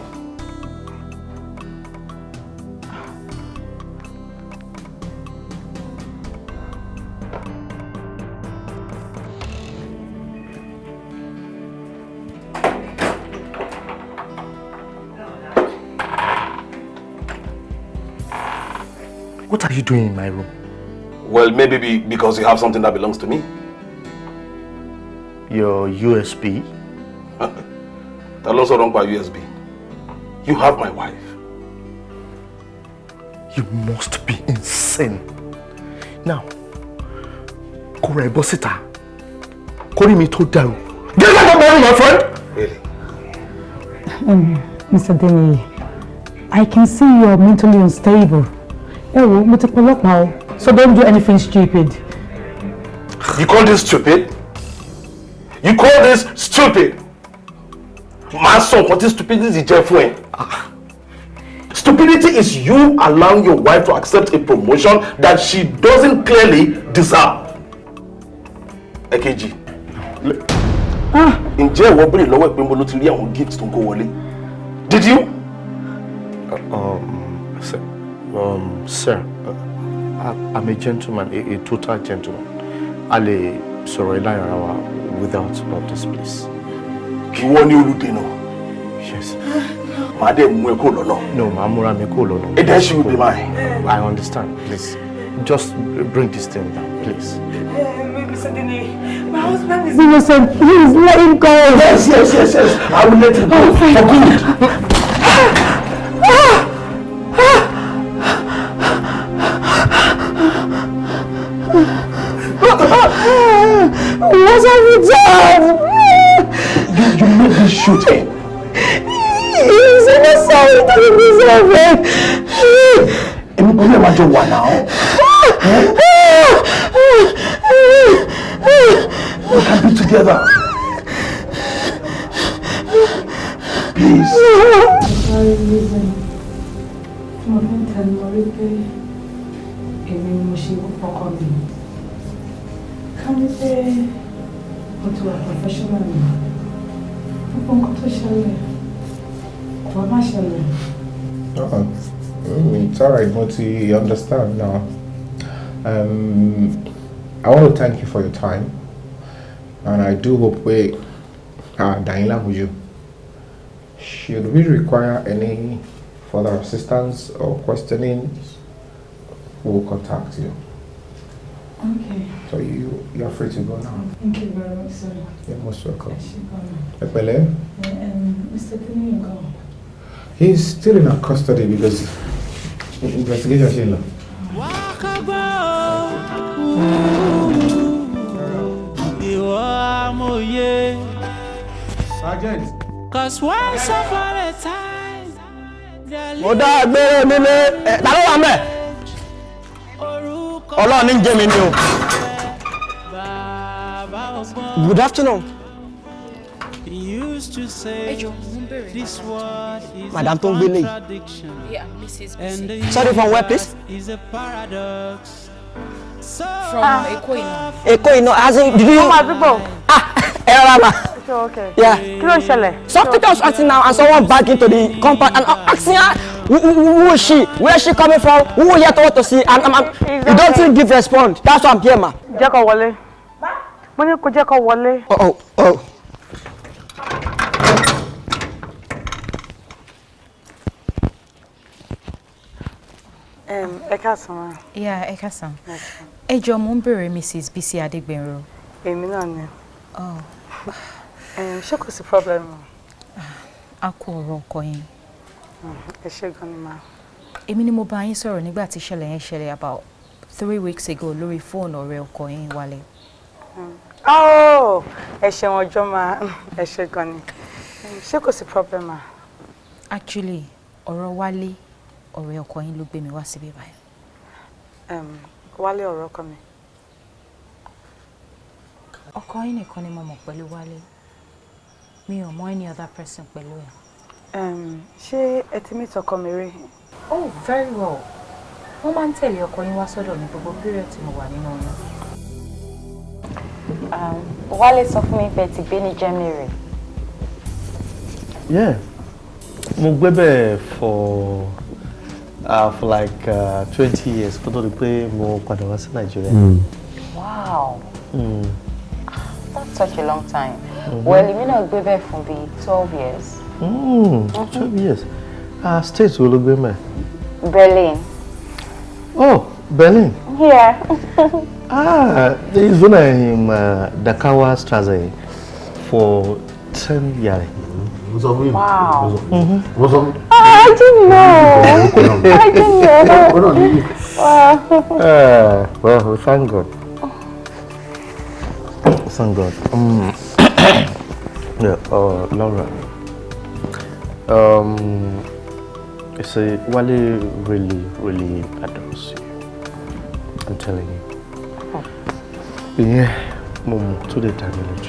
What are you doing in my room? Well, maybe because you have something that belongs to me. Your USB? That's also wrong by USB. You have my wife. You must be insane. Now, Kore Bosita, Kore me to down. Get out of my room, my friend! Really? Mr. Demi, I can see you are mentally unstable. So don't do anything stupid. You call this stupid? You call this stupid? My son, what is stupidity, Jeffrey? Stupidity is you allowing your wife to accept a promotion that she doesn't clearly deserve. Èkejì. Ǹjẹ́ ìwọ béèrè lọ́wọ́ pé mo ló ti rí àwọn gifts tó ń kó wọlé? Did you? Sir, I'm a gentleman, a total gentleman. A lè sọ̀rọ̀ ìlànà ara wa without all this, please. Ìwọ ni olùdènà. Yes. Màá dẹ̀ mú ẹ kúrò lọ́nà. No, màá múra mi kúrò lọ́nà. And then she will be mine. I understand, please. Just bring this thing down, please. Mr. Dini, my husband is innocent. Please let him go. Yes. I will let him go for good. What have you done? You made me shoot him. He's innocent. He doesn't deserve it. Èmi kò lè máa jọ wà náà. We can be together. Please. Sorry, listen. Mo fẹ́ tẹ̀lé mọ́ wípé èmi ni mo ṣe fọkọ mi. Ká ní pé mo ti wà professional ni. Gbogbo nǹkan tó ṣẹlẹ̀ kò má ṣẹlẹ̀. It's alright, Moti, you understand now. I want to thank you for your time, and I do hope we are dying with you. Should we require any further assistance or questioning, we'll contact you. Okay. So you're free to go now. Thank you very much, sir. You're most welcome. Mr. Dini, go. He's still in our custody because investigation is in law. Sergeant. Cause once upon a time, mo dá agbére nílé ta ló wà ńbẹ̀ Ọlọ́run ní jẹ́ mi ni o. Good afternoon. Madam tó ń gbélé. Yeah, Mrs. Sorry, from where, please? From Èkó Iná. Èkó Iná, as in, did you? Erama. Okay. Yeah. Kí ló ṣẹlẹ̀? Something was acting now, and someone back into the compound and asking her, who is she? Where is she coming from? Who here to want to see? And you don't even give response. That's why I'm here, ma. Jẹ́ kó wọlé. Mo ní kó jẹ́ kó wọlé. Oh. Ẹ káàsán. Yeah, ẹ káàsán. Ẹ jọ̀ọ́ mo ń bèrè Mrs. Bisi Adegbenro. Èmi náà ni. Oh. Ṣé kò sí problem? A kò ọ̀rọ̀ ọkọ yín. Ẹ ṣé gan ni ma. Èmi ni mo bá yín sọ̀rọ̀ nígbà tí ìṣẹ̀lẹ̀ yẹn ṣẹlẹ̀ about 3 weeks ago lórí fóònù ọ̀rẹ́ ọkọ yín Wálé. Oh, ẹ ṣeun ọjọ́ ma. Ẹ ṣé gan ni. Ṣé kò sí problem ma? Actually, ọ̀rọ̀ Wálé ọ̀rẹ́ ọkọ yín ló gbé mi wá síbí báyìí. Wálé ọ̀rẹ́ ọkọ mi. Ọkọ yín nìkan ni mo mọ̀ pẹ̀lú Wálé. Mi ò mọ̀ any other person pẹ̀lú ẹ̀. Ṣé ẹ ti meet ọkọ mi rí? Oh, very well. Wọ́n máa ń tẹ̀lé ọkọ yín wá sọ́dọ̀ mi gbogbo period tí mo wà nínú oyún. Wálé sọ fún mi pé ti gbé ní Germany rẹ̀. Yeah, mo gbé bẹ́ẹ̀ for like 20 years kó tó di pé mo padà wá sí Nigeria. Wow. That's such a long time. Well, èmi náà gbé bẹ́ẹ̀ fún bíi 12 years. 12 years. State wo ló gbé mẹ́? Berlin. Oh, Berlin. Yeah. This is when I'm in Dakawa Straße for 10 years. Wow. I didn't know. I didn't know. Wow. Well, thank God. Thank God. Yeah, Laura. You see, Wale really adores you. I'm telling you. Yeah, Mom, to the damage.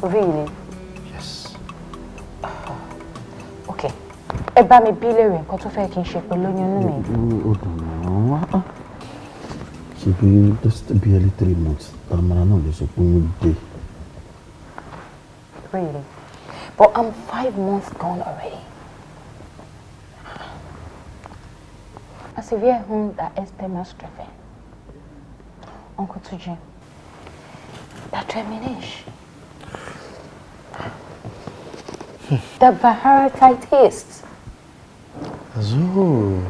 Really? Yes. Okay. Ẹ bá mi bí léèrè nǹkan tó fẹ́ kí n ṣe pẹ̀lú oyún mi. Should be just barely 3 months. I'm not disappointed. Really? But I'm 5 months gone already. A severe wound that is demonstrative. Uncle Tuji, that termination. The varicositis. So,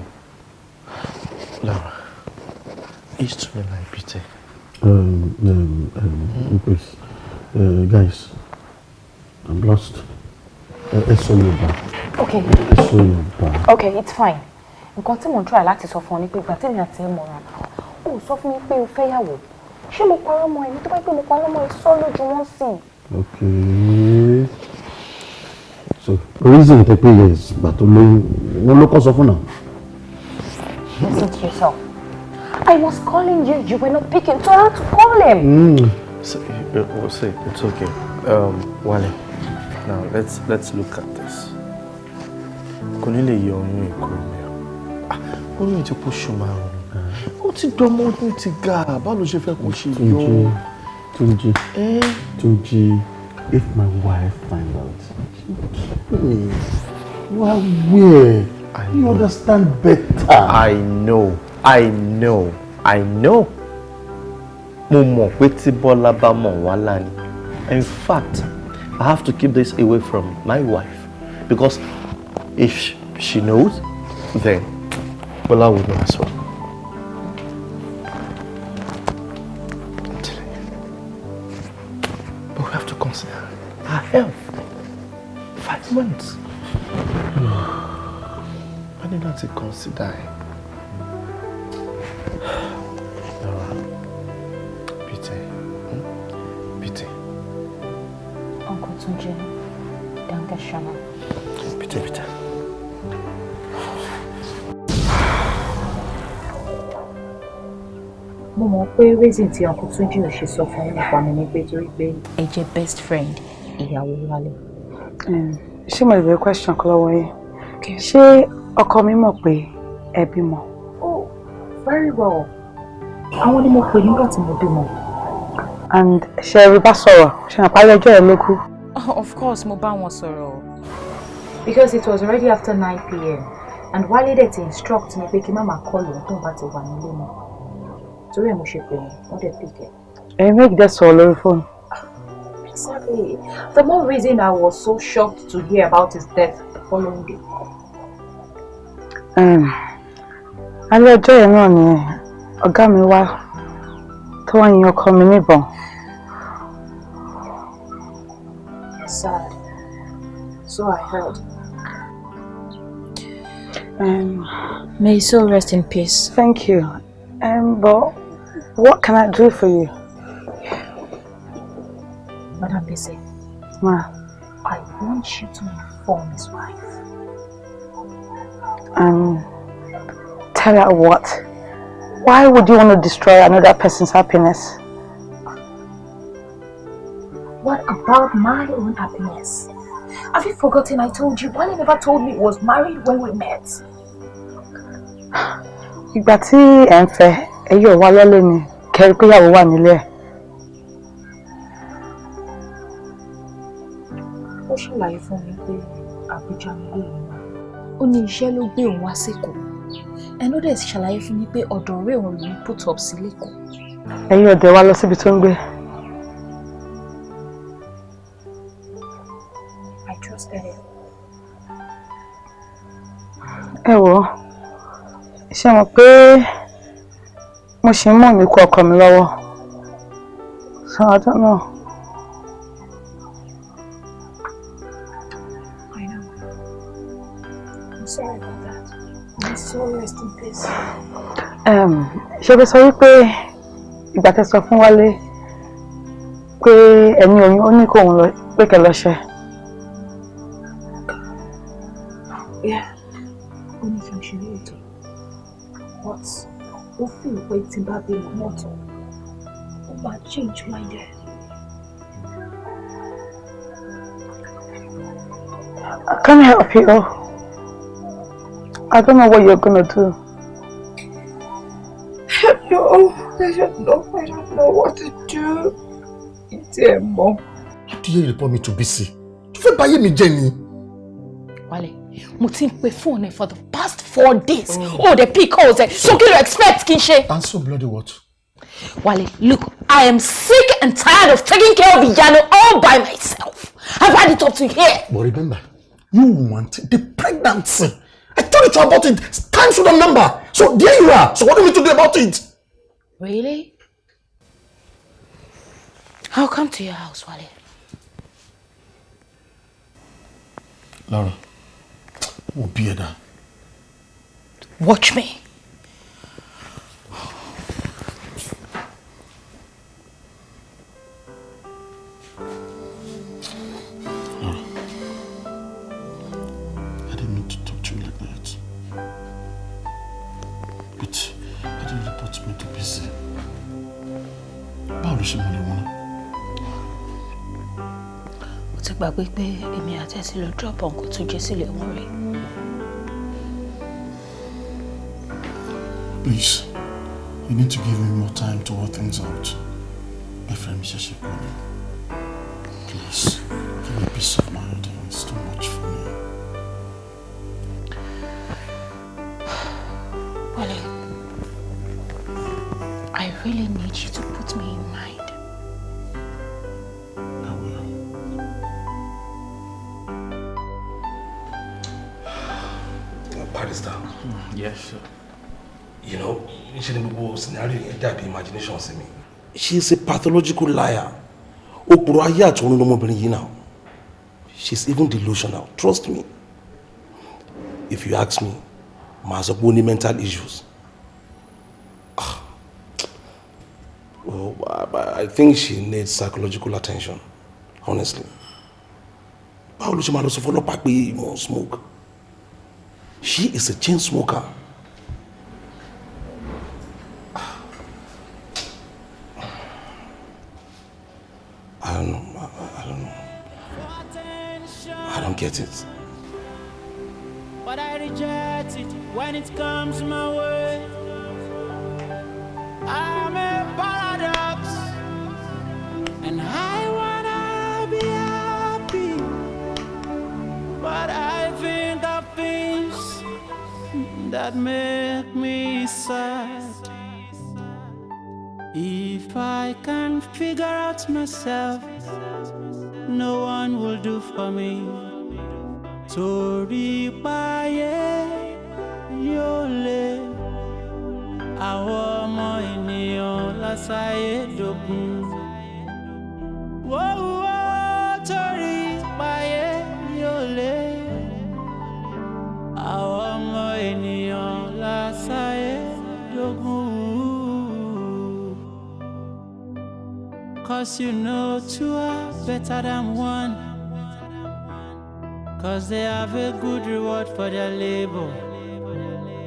Laura, it's to me like pity. Please, guys, I'm lost. It's all over. Okay. It's all over. Okay, it's fine. Nǹkan tí mo try láti sọ fún ọ ni pé ìgbà tí mi àti ẹ mọ̀ra ó sọ fún mi pé o fẹ́ yàwó. Ṣé mo parọ́ mọ́ ẹ ní tó bá pé mo parọ́ mọ́ ẹ sọ lójú wọn sìn? Okay. So, reason to pay is, but no local sọ fún now. Listen to yourself. I was calling you, you were not picking, so I had to call him. So, say it's okay. Wale, now let's look at this. Konile yomi kurumia. Oyún ti push márùn. Ó ti domo ọdún ti ga. Báwo ló ṣe fẹ́ kó ṣe yọ? Tunji, if my wife finds out, well, where? You understand better. I know. Mo mọ̀ pé tí Bọ́lá bá mọ̀ wá lánìí. In fact, I have to keep this away from my wife because if she knows, then Bọ́lá will know as well. I'm telling you. But we have to consider our health. 5 months. I need not to consider it. Pity. Uncle Tunji, danke schön. Bitte. Mo mọ̀ pé reason tí Uncle Tunji ò ṣe sọ fún mi nípa mi ni pé torí pé ẹ jẹ́ best friend ìyàwó Wálé. Ṣé mo lè bẹ̀rẹ̀ question kan lọ́wọ́ yín? Ṣé ọkọ mi mọ̀ pé ẹ bímọ? Oh, very well. Àwọn ni mo pè nígbà tí mo bímọ. And ṣé rí bá sọ̀rọ̀? Ṣé àpárí ọjọ́ ẹ̀ ló kú? Of course, mo bá wọn sọ̀rọ̀. Because it was already after 9 p.m. and Wálé dẹ̀ ti instruct mi pé kí má máa call òun tó ń bá ti wà nílé mọ́. Torí ẹ̀ mo ṣe pè wọ́n dẹ̀ pick ẹ̀. Ẹ méjì dẹ̀ sọ̀rọ̀ lórí fóònù. Exactly. The more reason I was so shocked to hear about his death the following day. Alẹ́ ọjọ́ yẹn náà ni ọ̀gá mi wá tó wá yin ọkọ mi níbọn. Sad. So I heard. May his soul rest in peace. Thank you. But what can I do for you? Madam Bese, Ma. I want you to inform his wife. Tell her what? Why would you want to destroy another person's happiness? What about my own happiness? Have you forgotten I told you? Wale never told me he was married when we met. Ìgbà tí ẹ ń fẹ́, ẹ yóò wá lọ́lé ni, kẹ́rí pé ìyàwó wà nílé ẹ̀. Ó ṣàlàyé fún mi pé Àbújá ni ilé òun wà. Ó ní iṣẹ́ ló gbé òun wá s'Èkó. Ẹnu dẹ̀ ṣàlàyé fún mi pé ọ̀dọ̀ ọ̀rẹ́ òun lòún put up sí l'Èkó. Ẹ̀yin ọ̀dẹ̀ wá lọ síbi tó ń gbé. I trusted him. Ẹ wò, ṣé mo pé mo ṣì ń mọ̀ nípa ọkọ mi lọ́wọ́. So I don't know. I know. I'm sorry about that. My soul rest in peace. Ṣé bí sọ wípé ìgbà tẹ́ sọ fún Wálé pé ẹni oyún ó ní kó òun lọ pé kẹ́ lọ ṣe. Yeah. Only if I'm sure you do. But we'll feel waiting back the motor. But change mind there. I can't help you. I don't know what you're gonna do. No, I don't know what to do. It's a mom. How do you report me to BC? You feel buy me Jenny? Wale, mo ti ń pe phone for the past 4 days. Oh, the pick calls. So can you expect, Kinshe? And so bloody what? Wale, look, I am sick and tired of taking care of Iyano all by myself. I've had it up to here. But remember, you wanted the pregnancy. I told you about it. Time should remember. So there you are. So what do we need to do about it? Really? I'll come to your house, Wale. Laura, we'll be there. Watch me. Laura, I didn't mean to talk to you like that. But I didn't report me to BC. Báwo ló ṣe mọ̀ lé wọn? Mo ti gbàgbé pé èmi àti ẹ ti lọ drop on kó tó jẹ́ sílẹ̀ wọn rí. Please, you need to give me more time to work things out. My friend Mishashe Kwame. Please, give me peace of mind. It's too much for me. Wale, I really need you to put me in mind. I will. Barrister. Yes, sir. You know, scenario imagination to me. She's a pathological liar. Now. She's even delusional. Trust me. If you ask me, Mazabuni mental issues. Well, I think she needs psychological attention. Honestly. Smoke. She is a chain smoker. I don't know. I don't get it. But I reject it when it comes my way. I'm a paradox, and I wanna be happy, but I think of things that make me sad. If I can figure out myself, no one will do for me. Torí páyé yóò lé àwọn ọmọ ènìyàn lásáyé dógún. Wọ́wọ́ torí páyé yóò lé àwọn ọmọ ènìyàn lásáyé dógún. 'Cause you know two are better than one. 'Cause they have a good reward for their labor.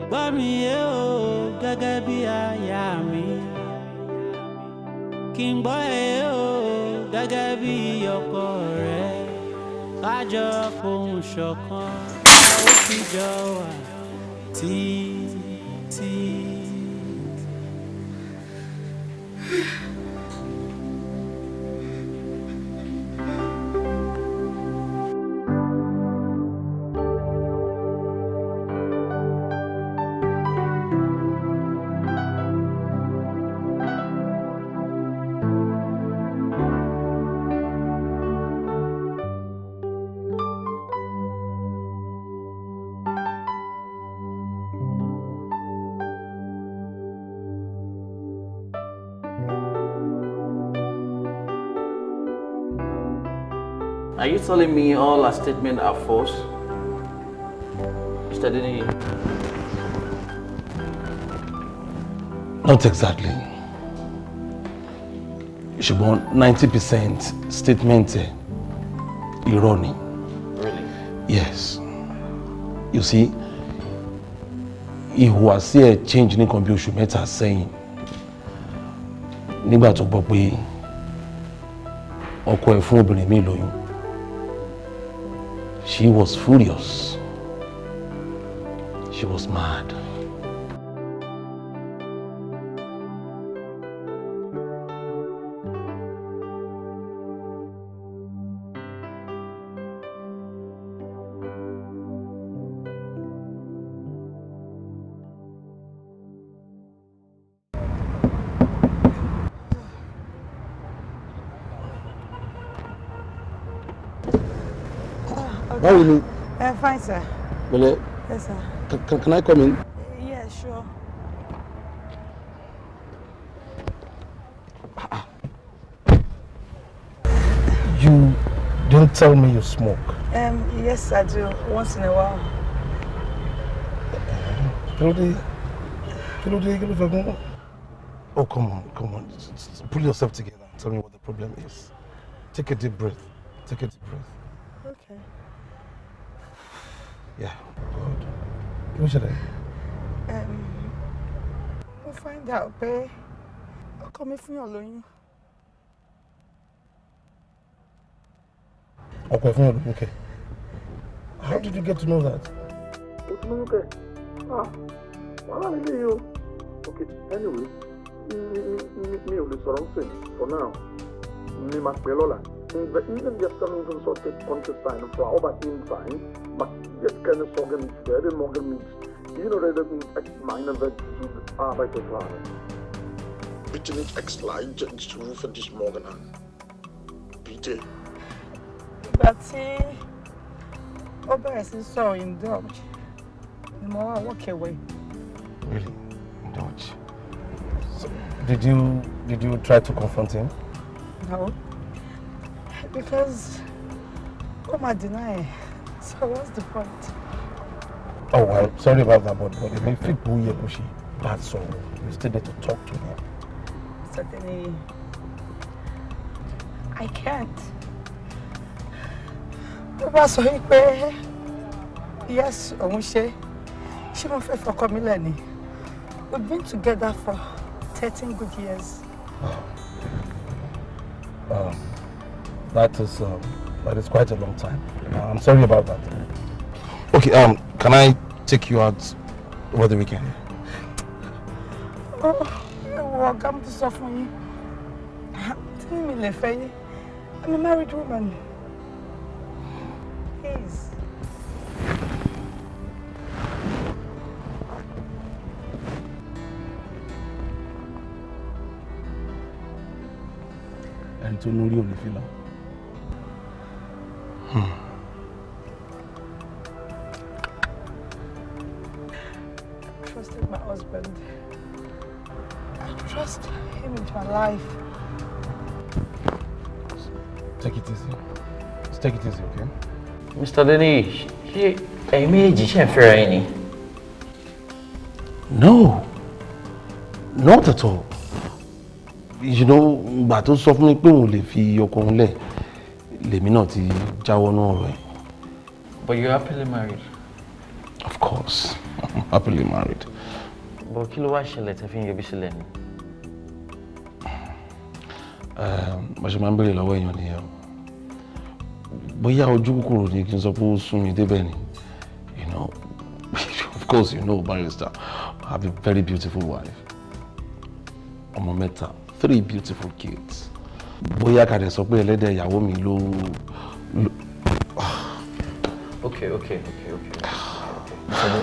Gbọ́ mi yé o gẹ́gẹ́ bí aya mi. Kí n gbọ́ ẹ o gẹ́gẹ́ bí ọkọ rẹ. Kájọ fohùn ṣọ̀kan ó fi jọ wà títí. Are you telling me all our statements are false? Mr. Denny? Not exactly. Ṣùgbọ́n 90% statement irọ́ ni. Really? Yes. You see, ìhùwàsí ẹ̀ change nìkan bí oṣù mẹ́ta sẹ́yìn. Nígbà tó gbọ́ pé ọkọ ẹ̀ fún obìnrin mi lóyún. She was furious. She was mad. How are you? Fine, sir. Well, Yes, sir. Can I come in? Yeah, sure. You didn't tell me you smoke. Yes, I do. Once in a while. Oh, come on. Just pull yourself together and tell me what the problem is. Take a deep breath. Take a deep breath. Okay. Yeah, good. What should I? We'll find out, babe. I'll come if you're alone. Okay. How did you get to know that? Okay. Well, I mean, you. Okay, anyway, me only surrounding for now. Me Macbelola. But even just coming from sort of countersign for our inside, but just kind of sorghum is very morgan meats. You know, rather than minor vegetables are by the planet. Bitte nicht extra rufen dich morgen an. Bitte. But Oberes is so indulged. The more I walk away. Really? Indulge? So, did you try to confront him? No. Because Oma deny. So what's the point? Oh, well, sorry about that, but if you feel Bushi, that's all. You still need to talk to him. Certainly, I can't. Yes, Omushe. She won't for Komileni. We've been together for 13 good years. That is quite a long time. I'm sorry about that. Okay, can I take you out over the weekend? Oh, welcome to suffer me. I'm a married woman. Please. And to know you only feel. I trusted my husband. I trust him into my life. Take it easy. Just take it easy, okay? Mr. Denny, are you any? No, not at all. You know, but to sọ fún mi pé òun lè fi ọkọ òun lẹ̀, lèmi náà ti jáwọ́ nú ọ̀rọ̀ ẹ̀. But you're happily married? Of course, I'm happily married. But kí ló wá ṣẹlẹ̀ tẹ́ fi ń yọbí sílẹ̀ ni? Bá ṣe máa ń béèrè lọ́wọ́ èèyàn nìyẹn. Bóyá ojú kòkòrò ni kí n sọ pé ó sún mi débẹ̀ ni. You know, of course you know, barrister, I have a very beautiful wife. Ọmọ mẹ́ta, 3 beautiful kids. Bóyá ká dẹ̀ sọ pé ẹlẹ́dẹ̀ ìyàwó mi ló. Okay.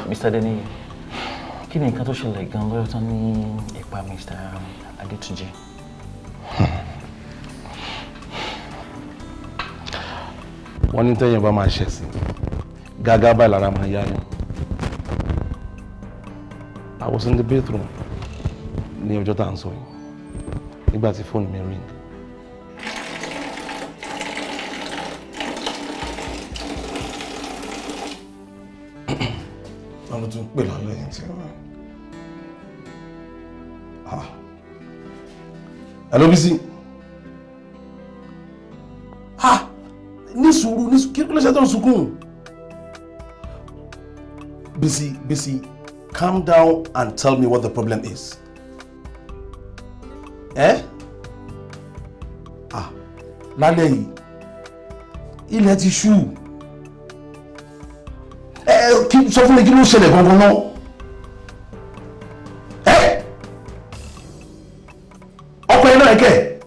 Mr. Denny, kí ni nǹkan tó ṣẹlẹ̀ gan lọ́yọ̀ tán ní ipa Mr. Adétúnjí? Wọ́n ní tẹ́yìn bá máa ṣẹ̀ sí gágá báyìí lára máa yá yàn. I was in the bathroom ní ọjọ́ tá à ń sọ yìí nígbà tí fóònù mi ring. Wọ́n ló tún pè lálẹ́ yẹn tí wọ́n. Hello, Bisi. Ní sùúrù kí ló ṣe tó ń sunkún? Bisi, calm down and tell me what the problem is. Eh? Ah, lálẹ́ yìí, ilẹ̀ ti ṣú. Sọ fún mi kí ló ṣẹlẹ̀ gangan náà. Eh? Ọkọ ẹ náà kẹ̀.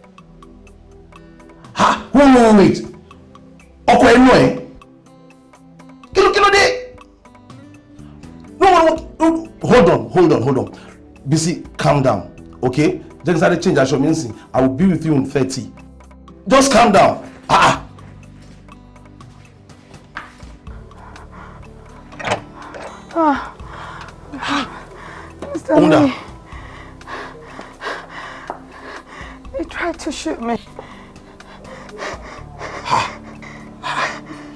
Ha, wait. Ọkọ ẹ náà ẹ. Kí ló dé? No, hold on. Bisi, calm down, okay? Just had to change aṣọ mi nsìn. I will be with you in 30. Just calm down. Mr. Lee, he tried to shoot me.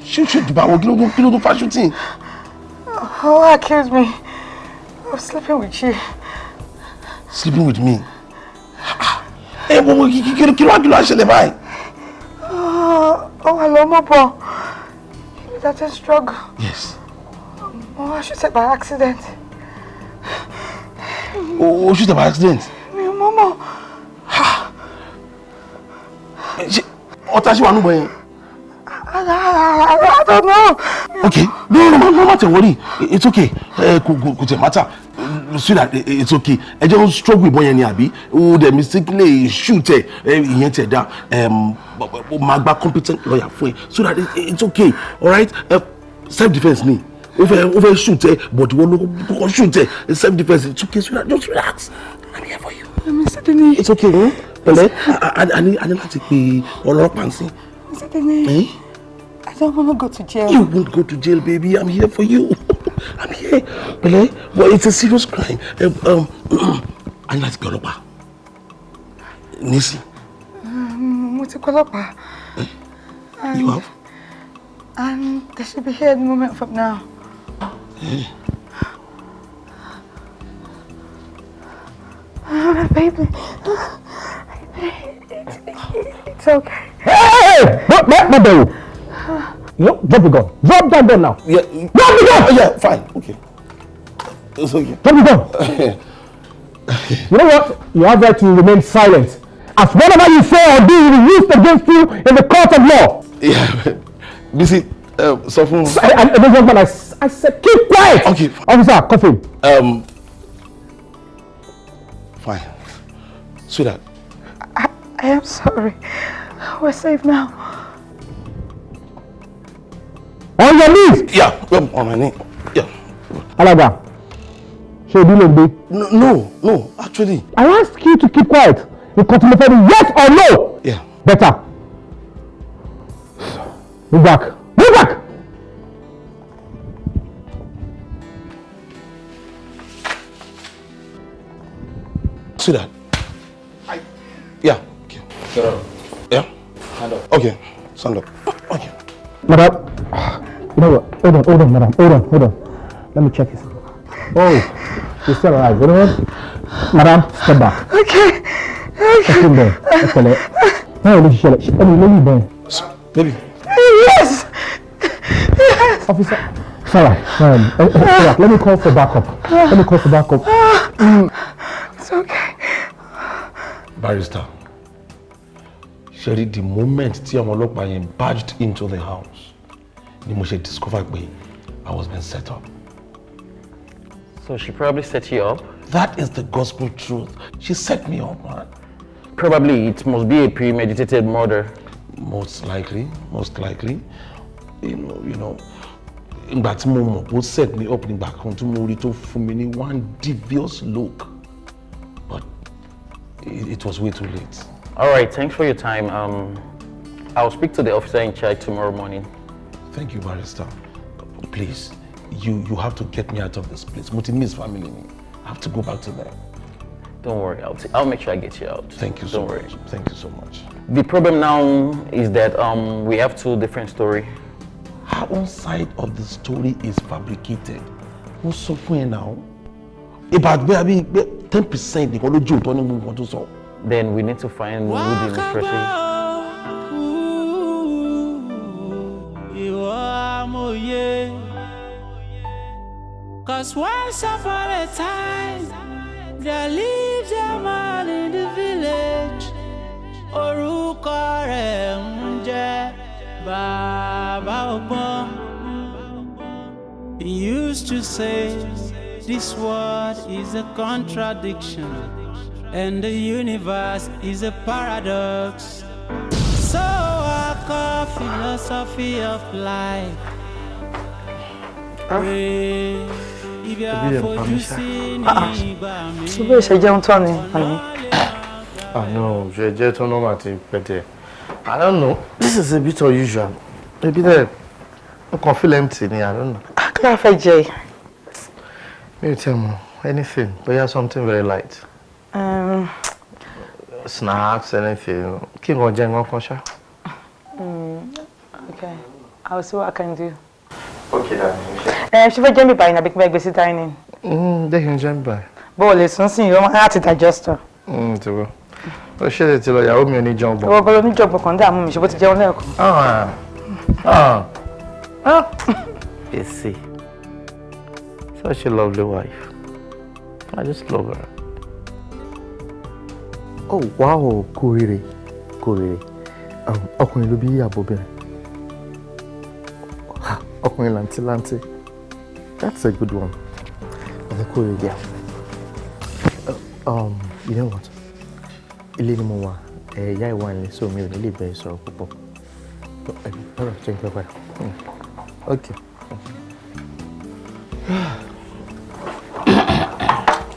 Shoot, báwo kí ló tó fa shooting? Oh, accused me of sleeping with you. Sleeping with me? Kí ló ṣẹlẹ̀ báyìí? Oh, hello, Mopo. That's a struggle. Yes. Oh, I shoot it by accident. Oh, shoot it by accident? Momo. Ọ̀tá ṣe wà nùbọ̀ yẹn. I don't know. Okay, no matter worry. It's okay. Kò tẹ̀ matter. So that it's okay. I just struggle with boy ni àbí. Oh, they mistakenly shoot ìyẹn tẹ̀ dá. Máa gba competent lawyer fún ẹ. So that it's okay. All right? Self defense ni. Over shoot but wọ́n ló shoot self defense. It's okay. So that just relax. I'm here for you. It's okay. Pẹ̀lẹ́, I need láti pe ọlọ́pàá nsìn. Mr. Dene, I don't want to go to jail. You won't go to jail, baby. I'm here for you. I'm here. Pẹ̀lẹ́, but it's a serious crime. I need láti pe ọlọ́pàá. Nisi. Mo ti pe ọlọ́pàá. You have? And they should be here any moment from now. Baby. It's okay. Hey! No! No, drop the gun. Drop that gun now. Yeah. Drop the gun! Yeah, fine. Okay. It's okay. Drop the gun. You know what? You have right to remain silent. As whatever you say or do will be used against you in the court of law. Yeah. Bisi, so fún. I said keep quiet. Okay. Officer, cuff him. Fine. Sweetheart. I am sorry. We're safe now. On your knees. Yeah, on my knee. Yeah. Alaga. No, actually. I asked you to keep quiet. You continue for the yes or no. Yeah. Better. Move back. Move back. Sweetheart. Yeah. Okay. Get up. Yeah. Stand up. Okay. Stand up. Okay. Madam. You know what? Hold on, madam. Hold on. Let me check this. Oh, you're still alive. You know what? Madam, step back. Okay. Step in there. Okay. No, baby. Yes. Officer. It's alright. Let me call for backup. It's okay. Barrister, Sherry, the moment tí àwọn ọlọ́pàá yẹn barged into the house, ni mo ṣe discover pé I was being set up. So she probably set you up? That is the gospel truth. She set me up, man. Probably it must be a premeditated murder. Most likely. You know. Ìgbà tí mo mọ̀ bó set me up nígbà kan tí mo rí tó fún mi ní one devious look. But it was way too late. All right, thanks for your time. I'll speak to the officer in charge tomorrow morning. Thank you, Barrister. Please, you have to get me out of this place. Miss family. I have to go back to them. Don't worry, I'll make sure I get you out. Thank you so much. Thank you so much. The problem now is that we have two different stories. Her own side of the story is fabricated. What's so funny now? About maybe 10% they go to Tony want to solve. Then we need to find who the mistress is. 'Cause once upon a time, there lived a man in the village. Orúkọ rẹ̀ ń jẹ́ Bàbá Ọgbọ́n. He used to say, this world is a contradiction, and the universe is a paradox. So I call philosophy of life. If you are producing ṣé ṣe jẹun tán ni àní. No, je to no matter better. I don't know. This is a bit unusual. Maybe I can feel empty. I don't know. Can I Jay? Maybe tell me anything. But yeah, something very light. Snacks, anything. Can go jam one conscious. Okay. I'll see what I can do. Okay, then. She will jam me by na big bag dining. They can jam by. But listen, see you want to digest her. To go. Ṣé lè ti lọ ìyàwó mi ò ní jẹun bọ̀? Ọwọ́ bọ́lá oníjọ̀gbọ̀n kan dààmú mi ṣe bó ti jẹun lẹ́ẹ̀kan. Èsì. Such a lovely wife. I just love her. Oh wow, kórìíre. Ọkùnrin ló bí àbọ̀bẹ̀rẹ̀. Ọkùnrin làǹtìlanti. That's a good one. Ọ̀dọ̀ kórìíre. You know what? Ilé ni mo wà, ìyá ìwà nílé, so mi ò ní lè bẹ̀rẹ̀ sọ̀rọ̀ púpọ̀. Ọ̀rọ̀ jẹ́ nǹkan báyìí. Okay.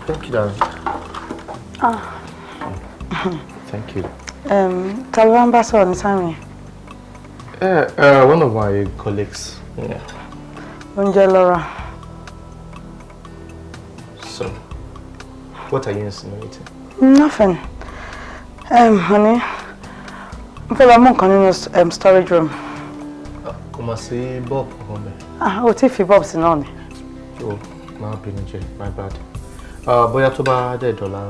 Thank you, darling. Thank you. Ta ló ń bá sọ̀rọ̀ ní sáàmì? One of my colleagues. Yeah. Oúnjẹ Laura. So, what are you insinuating? Nothing. Honey, I'm fẹ́ lọ mú nǹkan storage room. Kò mà sí bulb kankan bẹ́ẹ̀. O ti fi bulb sí náà ni. Oh, má bínú jẹ́, my bad. Bóyá tó bá dẹ̀ dọ̀la,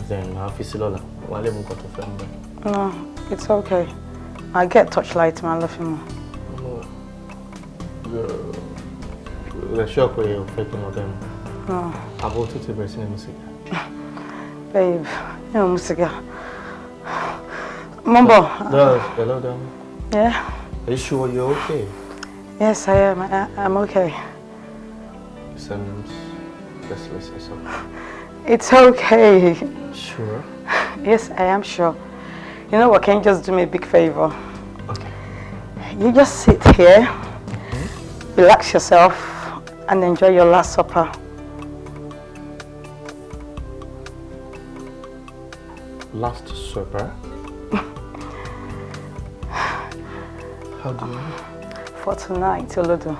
then I'll fi sí lọ́la. Wà á lè mú nǹkan tó fẹ́ mú bẹ́ẹ̀. No, it's okay. I get touchlight, man. Love him. You're sure you're faking of them? No. About to bẹ̀rẹ̀ sí ní music. Babe, you know music. Mumbo. Hello, darling. Yeah? Are you sure you're okay? Yes, I am. I'm okay. You sound restless or something. It's okay. Sure? Yes, I am sure. You know what? Can you just do me a big favor? Okay. You just sit here, relax yourself, and enjoy your last supper. Last supper? How do you mean? For tonight, Olodo.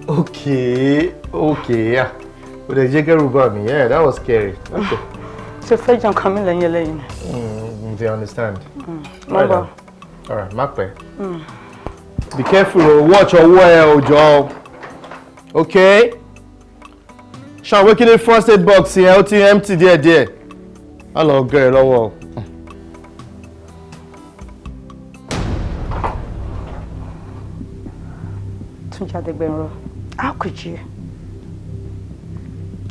Okay, yeah. With the jigger me, yeah, that was scary. Okay. So, Fred, I'm coming in your lane. They understand. Right. All right, Makwe. Be careful, watch your well, Joe. Okay? Shall we in the first aid box here? Out empty there. Hello, girl. How could you?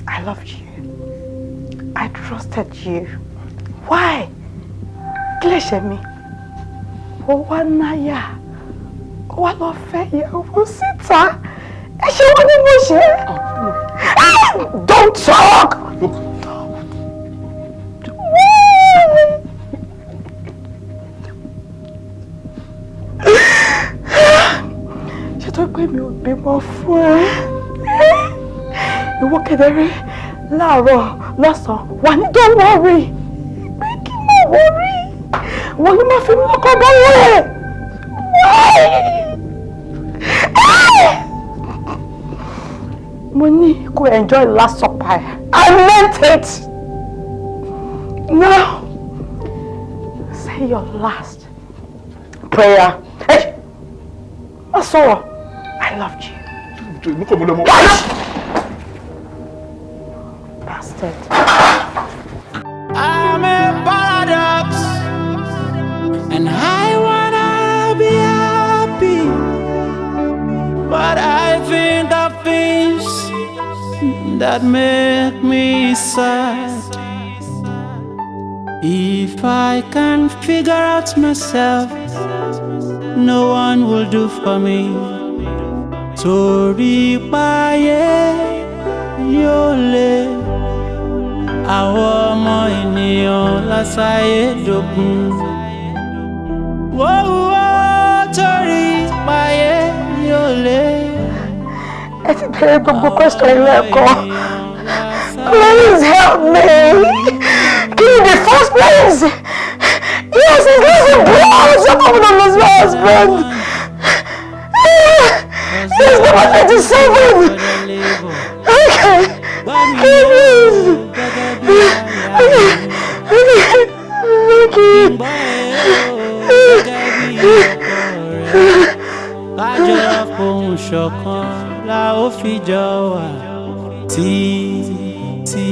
I loved you. I trusted you. Why? Kílẹ̀ṣẹ̀ mi. Ó wá náyà. Ó wá lọ fẹ́ ìyàwó síta. Ẹ ṣe wọ́n ní mo ṣe. Don't talk! Ṣé tó pé mi ò bímọ fún ẹ? Ìwọ kedere láàárọ̀ lọ́sàn-án wà ní don't worry. Pé kí n má worry. Wọ́n ló máa fi mú ọkọ̀ bá wẹ̀. Mo ní kó enjoy last supper. I meant it. Now, say your last prayer. Hey, Asoro, I loved you. Bastard. I'm a paradox, and I wanna be happy, but I think of things that make me sad. If I can figure out myself, no one will do for me. Torí páyé yóò lé àwọn ọmọ ènìyàn lásáyé dógún. Wọ́wọ́ torí páyé yóò lé. Ẹ ti bẹ̀rẹ̀ gbogbo question ilé ẹ̀kọ́. Please help me. Give me the first place. Yes, it's losing blood. Someone will lose my husband. There's no one to save him. Okay. Please. Kájọ fohùn ṣọ̀kan la ó fi jọ wà títí.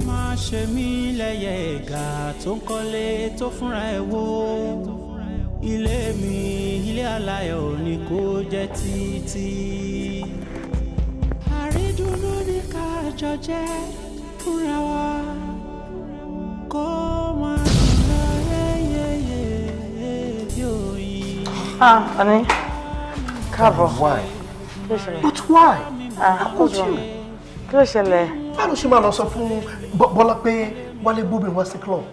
Má ṣe mí lẹ́yẹ ẹ̀gà tó ń kọ́lé tó fúnra ẹ̀ wó. Ilé mi, ilé aláyọ̀ ni kó jẹ́ títí. Àrídùnnú ni ká jọ jẹ́ fúnra wa. Kó máa lọ yẹ́yẹ́yẹ́ yóò yí. Honey. Káàbọ̀. Why? But why? What's wrong? Kí ló ṣẹlẹ̀? Báwo ṣe máa lọ sọ fún Bọ́lá pé Wálé gbóbìn wá sí club?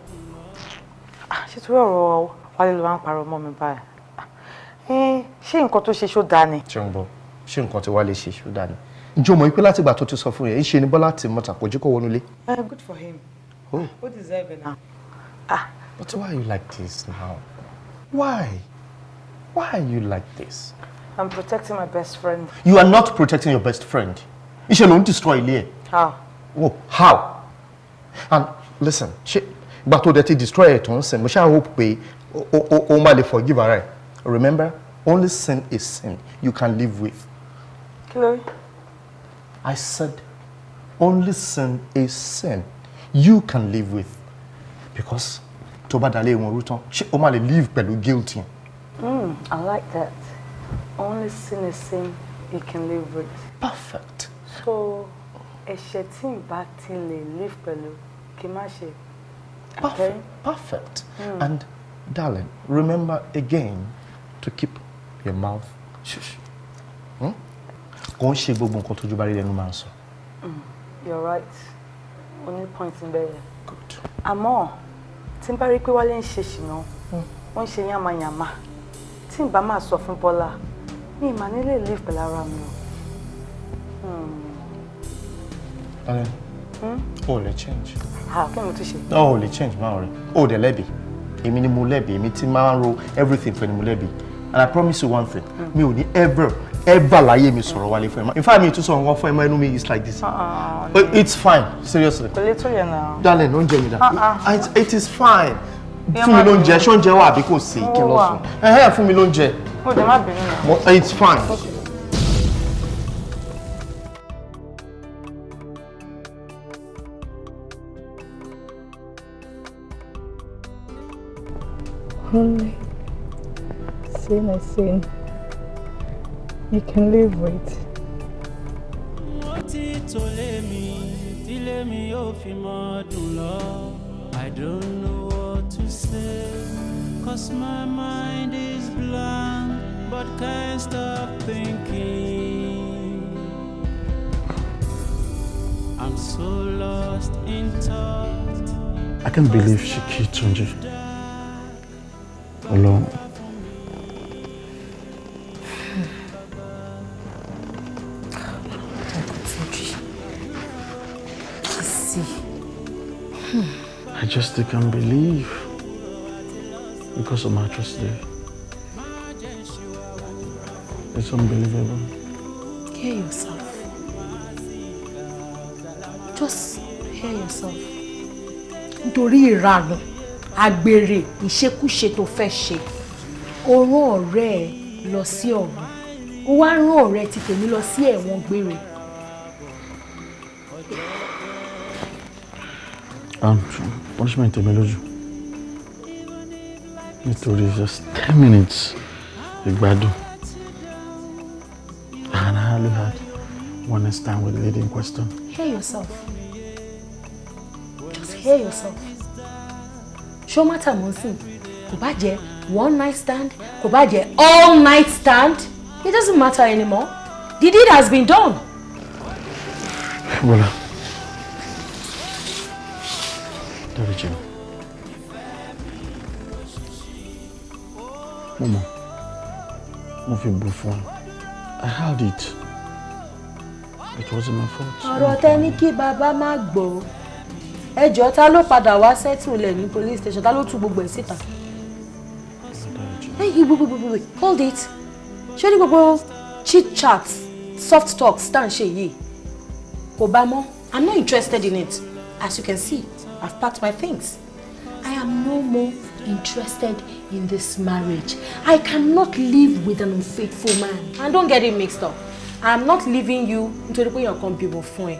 Ṣé torí ọ̀rọ̀ Wálé ló máa ń parọ́ mọ́ mi báyìí? Ṣé nǹkan tó ṣe ṣó dáa ni? Ṣé ń bọ̀? Ṣé nǹkan tí Wálé ṣe ṣó dáa ni? Ǹjẹ́ o mọ̀ pé láti ìgbà tó ti sọ fún yẹn, ìṣe ni Bọ́lá ti mọ̀tà kò jí kó wọnú ilé? Good for him. Oh. Who deserve it now? But why are you like this now? Why? Why are you like this? I'm protecting my best friend. You are not protecting your best friend. Ìṣe ló ń destroy ilé ẹ̀. How? Oh, how? And listen, ìgbà tó dẹ̀ ti destroy ẹ̀ tó ń sìn, mo ṣáà hope pé o máa lè forgive ara ẹ̀. Remember, only sin is sin you can live with. Chloe? I said, only sin is sin you can live with. Because tó bá dalé wọn rú tán, ṣé o máa lè live pẹ̀lú guilt yẹn? I like that. Only sin is sin you can live with. Perfect. So, ẹ̀ṣẹ̀ tí n bá ti lè live pẹ̀lú kí n má ṣe. Perfect. Perfect. And darling, remember again to keep your mouth shush. Kò ń ṣe gbogbo nǹkan tójú bá rí lẹ́nu máa ń sọ. You're right. Only point in there. Good. Àmọ́, tí n bá rí pé Wálé ń ṣe ṣìnà, wọ́n ń ṣe yàmàyàmà. Tí n bá máa sọ fún Bọ́lá, mi ì máa nílé live pẹ̀lú ara mi o. Darling, o lè change. Kí ni mo tún ṣe? O lè change máa rẹ̀. O dẹ̀ lẹ́bi. Èmi ni mo lẹ́bi. Èmi tí máa ń ro everything fún ẹni mo lẹ́bi. And I promise you one thing. Mi ò ní ever láyé mi sọ̀rọ̀ Wálé fún ẹ. In fact, mi tún sọ̀rọ̀ wọn fún ẹ mọ́ ẹnu mi is like this. It's fine. Seriously. Kò lè tó yẹn náà. Darling, oúnjẹ mi dà. It is fine. Fún mi lóúnjẹ. Ṣé oúnjẹ wà àbí kò sí? Kí n lọ sùn. Fún mi lóúnjẹ. Ó dẹ̀ má bínú náà. It's fine. Only sin is sin you can live with. I don't know what to say, 'cause my mind is blank, but can't stop thinking. I'm so lost in thought. I can't believe she killed Tunji alone. I just can't believe because of my trust there. It's unbelievable. Hear yourself. Just hear yourself. Nítorí ìranù, àgbèrè, ìṣekúṣe tó fẹ́ ṣe. O rán ọ̀rẹ́ ẹ lọ sí ọ̀run. O wá rán ọ̀rẹ́ ti tèmi lọ sí ẹ̀wọ̀n gbére. Punishment tèmi lójú. Nítorí just 10 minutes ìgbádùn. one night stand with the lady in question. Hear yourself. Just hear yourself. Show matter Monsi. Kò bá jẹ́ one night stand, kò bá jẹ́ all night stand. It doesn't matter anymore. The deed has been done. Bola. Daddy Jim. Mama. Mo fi bú fún ẹ. I had it. It wasn't my fault. Ọ̀rọ̀ tẹ́ ní kí bàbá má gbọ́. Ẹjọ́ ta ló padà wá settle lẹ̀ ní police station, ta ló tú gbogbo ẹ̀ síta. Hey, wait. Hold it. Ṣé ní gbogbo chit chat, soft talk, stand ṣe yìí? Kò bá mọ́. I'm not interested in it. As you can see, I've packed my things. I am no more interested in this marriage. I cannot live with an unfaithful man. And don't get it mixed up. I'm not leaving you nítorí pé èèyàn kan bímọ fún ẹ.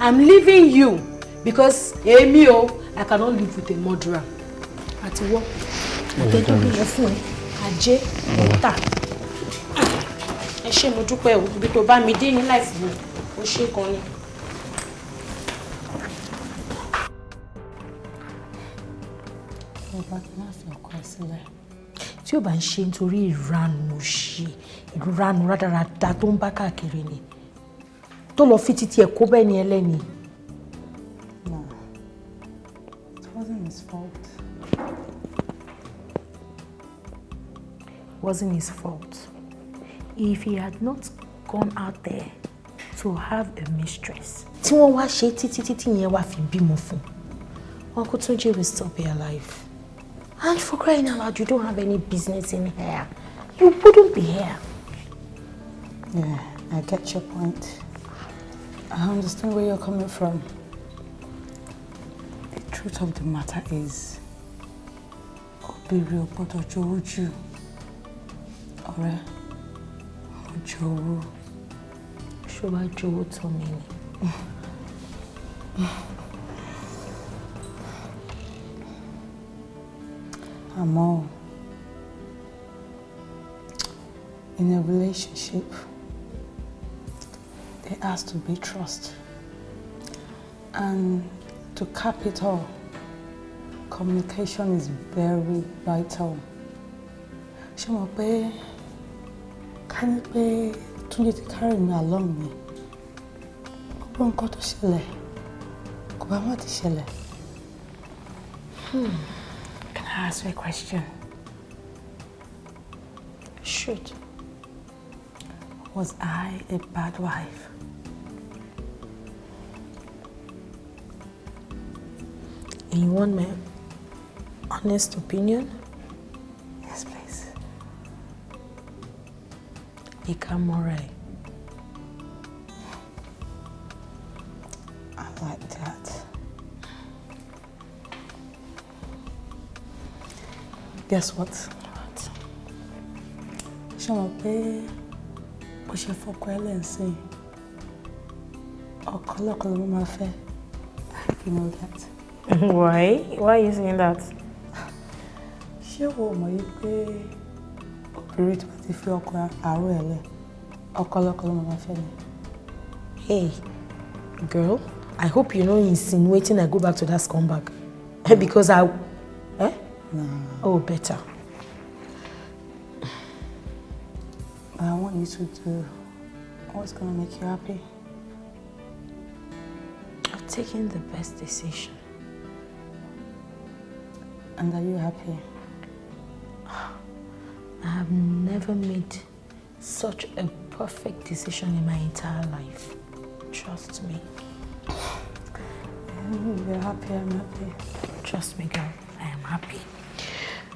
I'm leaving you because èmi o, I cannot live with a murderer. Àti wọ́, ọ̀tẹ́ tó bímọ fún ẹ, ajé, ọ̀tá. Ẹ ṣé mo dúpẹ́ o, ibi tó bá mi dé ní life mi, ó ṣe kan ni. Ọba kí n má fi ọkọ ẹ sílẹ̀. Tí ó bá ń ṣe nítorí ìranù òṣì, ìranù rádaràda tó ń bá káàkiri ni, tó lọ fi títí ẹ̀ kó bẹ́ẹ̀ ni ẹlẹ́ni. No, it wasn't his fault. It wasn't his fault. If he had not gone out there to have a mistress, tí wọ́n wá ṣe títí yẹn wá fi bímọ fún, Uncle Tunji will still be alive. And for crying out loud, you don't have any business in here. You wouldn't be here. Yeah, I get your point. I understand where you're coming from. The truth of the matter is, Obìnrin ò gbọ́dọ̀ jowú jù. Ọ̀rẹ́, ó jowú. Ṣó wá jowú tán mi ni. Àmọ́, in a relationship, there has to be trust. And to cap it all, communication is very vital. Ṣé mo pé ká ní pé Túnjí ti carry me along ni, gbogbo nǹkan tó ṣẹlẹ̀ kò bá má ti ṣẹlẹ̀. Can I ask you a question? Shoot. Was I a bad wife? And you want my honest opinion? Yes, please. Ikamore. I like that. Guess what? What? Ṣé mo pé bó ṣe fọkọ ẹ lẹ́sìn ọkọ lọ́kọ ló máa fẹ́? You know that. Why? Why are you saying that? Ṣé wo mọ̀ yí pé obìnrin tó ti fi ọkọ àárọ̀ ẹ̀ lẹ̀ ọkọ lọ́kọ ló máa fẹ́ ni? Hey, girl, I hope you're not insinuating I go back to that scumbag. Because I... Eh? No. Oh, better. But I want you to do what's going to make you happy. I've taken the best decision. And are you happy? I have never made such a perfect decision in my entire life. Trust me. You're happy, I'm happy. Trust me, girl, I am happy.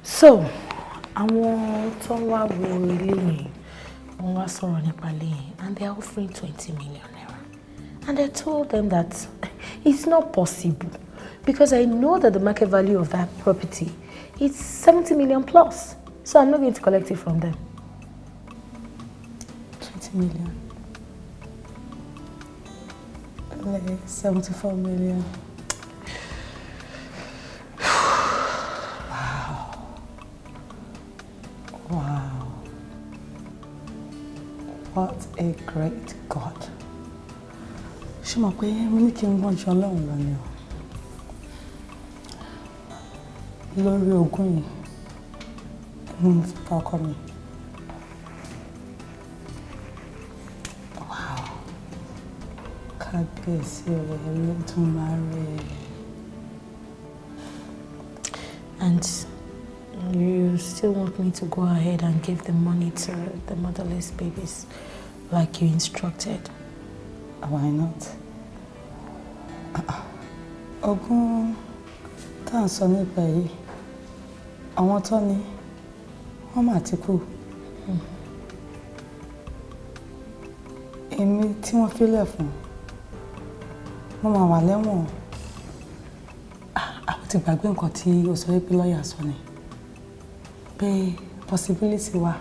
So, àwọn tó ń wá wo ilé yẹn, wọ́n wá sọ̀rọ̀ nípa ilé yẹn, and they are offering 20 million naira. And I told them that it's not possible because I know that the market value of that property is 70 million plus. So I'm not going to collect it from them. 20 million. 74 million. Wow. What a Great God. Ṣé mo pé mo ní kí n gbọ́n jọ Ọlọ́run lọ ni o? Lórí ogún yìí ni mo fi pa ọkọ mi. Wow. Kábíyèsí rẹ̀ ló tún máa rẹ̀. And you still want me to go ahead and give the money to the motherless babies like you instructed? Why not? Ogún tá à ń sọ nípa yìí, àwọn tó ní wọ́n mà ti kú. Èmi tí wọ́n filẹ̀ fún, mo máa wà lẹ́wọ̀n. Àwọn ti gbàgbé nǹkan tí ó sọ wípé lọ́ọ̀yà sọ ni. Pé possibility wà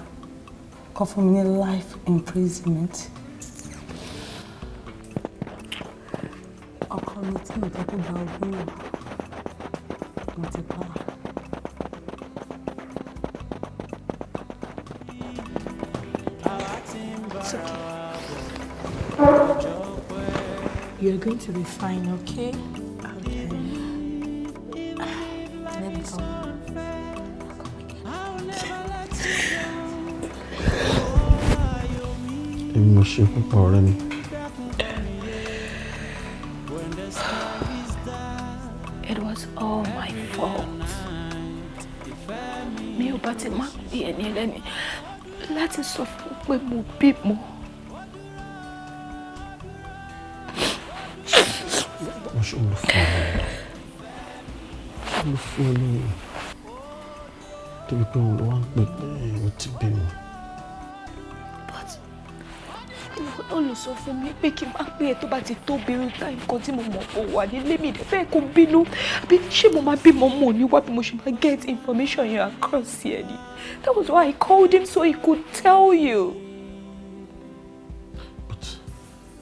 kó fún mi ní life imprisonment. Ọkọ mi tí mo jẹ́ kó gba ogún náà, mo ti pa. It's okay. You're going to be fine, okay? Okay. Let me go. Èmi mo ṣe púpọ̀ ọ̀rẹ́ mi. It was all my fault. Mi ò bá ti máa bí ẹni ẹlẹ́ni láti sọ fún pé mo bímọ. Mo ṣe olùfún olóyè. Débi pé òun ló wá ń pè pé o ti bímọ. Ó lè sọ fún mi pé kí n máa pé ẹ tó bá ti tó bẹ̀rù tá nǹkan tí mo mọ̀ kó wà nílé mi fẹ́ kó bínú àbí ṣé mo máa bímọ mọ̀ ní wá bí mo ṣe máa get information yẹn across here ni. That was why I called him so he could tell you. But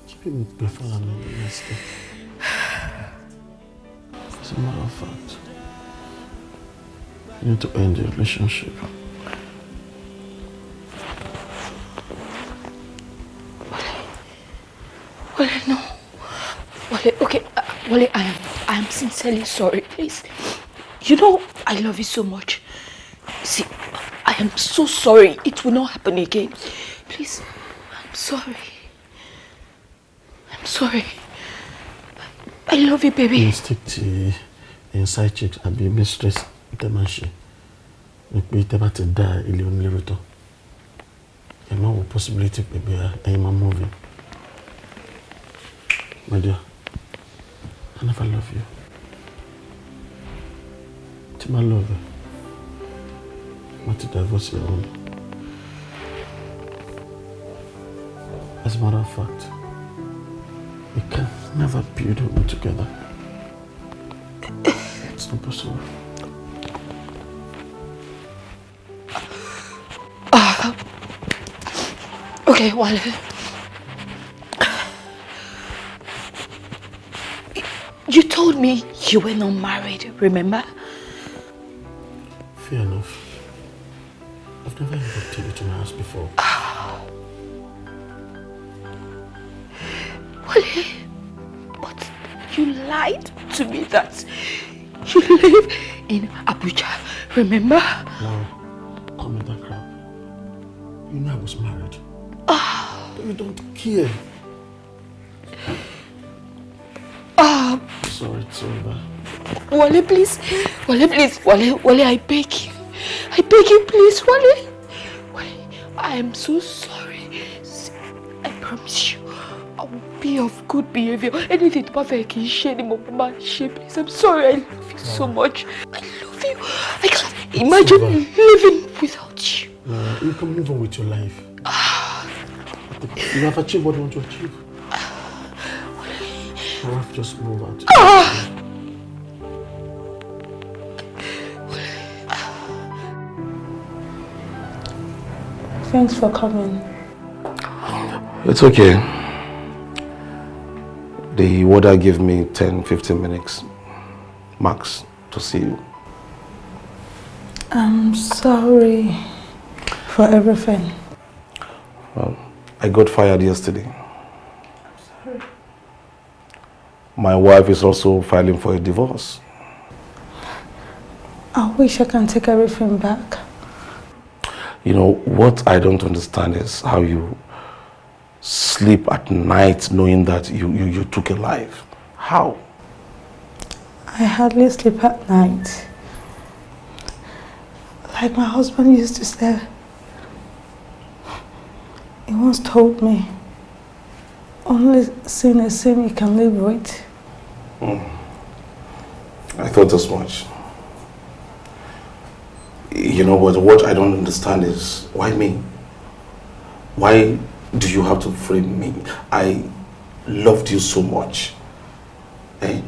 keep him before I'm in the next step. As a matter of fact, you need to end the relationship. Wale, no. Wale, okay. Wale, I am sincerely sorry, please. You know, I love you so much. See, I am so sorry. It will not happen again. Please, I'm sorry. I'm sorry. I love you, baby. You stick to inside chicks and be mistress demanche. Maybe they about to die, ili only There's no possibility, baby. I am moving. My dear, I never love you. It's my love. Not to divorce your own. As a matter of fact, we can never build a home together. It's not possible. Okay, Wale. You told me you were not married, remember? Fair enough. I've never invited you to my house before. Wale, but you lied to me that you live in Abuja, remember? Now, come with that crap. You know I was married. But you don't care. Sorry, it's over. Wale, please. Wale, please. Wale, I beg you. I beg you, please, Wale. Wale, I am so sorry. I promise you, I will be of good behavior. Anything perfect can share the mama share, please. I'm sorry. I love you so much. I love you. I can't imagine living without you. No, you can move on with your life. You have achieved what you want to achieve. My wife just move out. Thanks for coming. It's okay. The warder gave me 10-15 minutes max to see you. I'm sorry for everything. Well, I got fired yesterday. I'm sorry. My wife is also filing for a divorce. I wish I can take everything back. You know, what I don't understand is how you sleep at night knowing that you took a life. How? I hardly sleep at night. Like my husband used to say, he once told me, only sin is sin you can live with. I thought as much. You know what I don't understand is, why me? Why do you have to frame me? I loved you so much. Eh?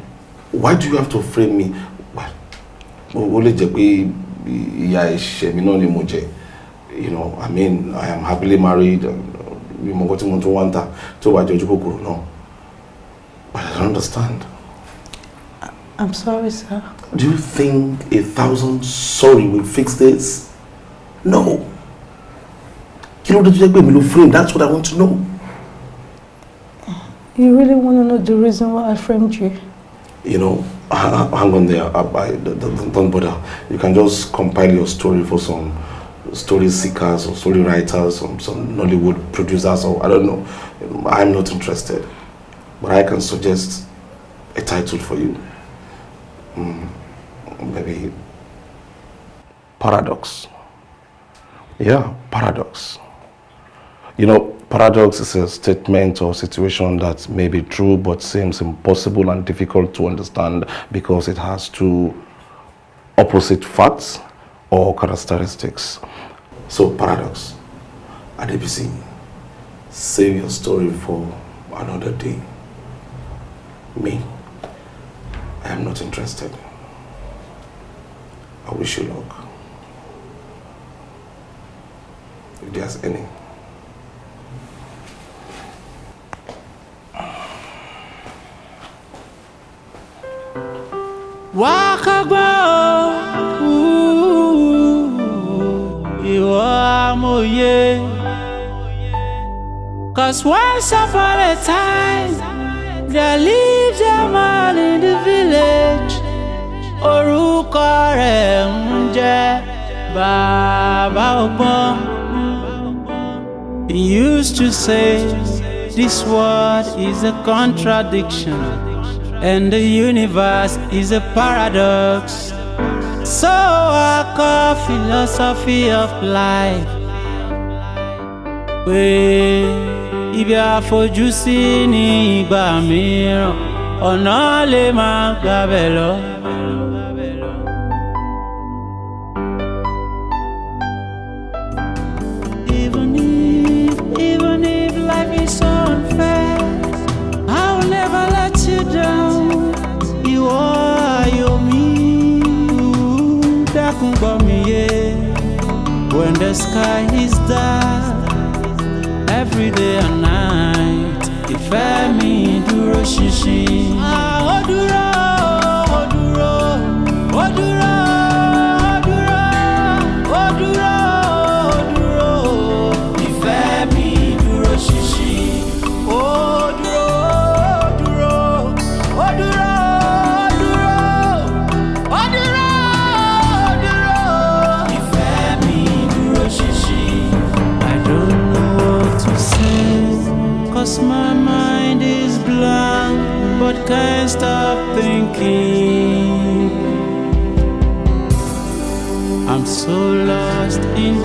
Why do you have to frame me? You know, I mean, I am happily married. But I don't understand. I'm sorry, sir. Do you think 1,000 sorry will fix this? No. That's what I want to know. You really want to know the reason why I framed you? You know, hang on there. Don't bother. You can just compile your story for some story seekers or story writers or some Nollywood producers, or I don't know. I'm not interested. But I can suggest a title for you. Maybe Paradox. Yeah, Paradox. You know, paradox is a statement or situation that may be true but seems impossible and difficult to understand because it has two opposite facts or characteristics. So, Paradox. Adebisi, save your story for another day. Me, I am not interested. I wish you luck. If there's any. Wakagba ìwọ amòye, 'cause once upon a time there lived a man in the village. Orúkọ rẹ̀ ń jẹ́ Bàbá Ọgbọ́n. He used to say this world is a contradiction and the universe is a paradox. So I call philosophy of life. Pé ibi àfojúsí ní ìgbà mìíràn ọ̀nà lè máa gbabẹ̀ lọ. Even if life is so unfair, I will never let you down. You are your me. Dákun gbọ́ mi yé. When the sky is dark, every day and night, ìfẹ́ mi dúró ṣinṣin. Ó dúró, ó dúró, ó dúró, ó dúró, ó dúró, ó dúró. Ìfẹ́ mi dúró ṣinṣin. Ó dúró, ó dúró, ó dúró, ó dúró, ó dúró, ó dúró. Ìfẹ́ mi dúró ṣinṣin. I don't know what to say, 'cause my mind is blank, but can't stop thinking. I'm so lost in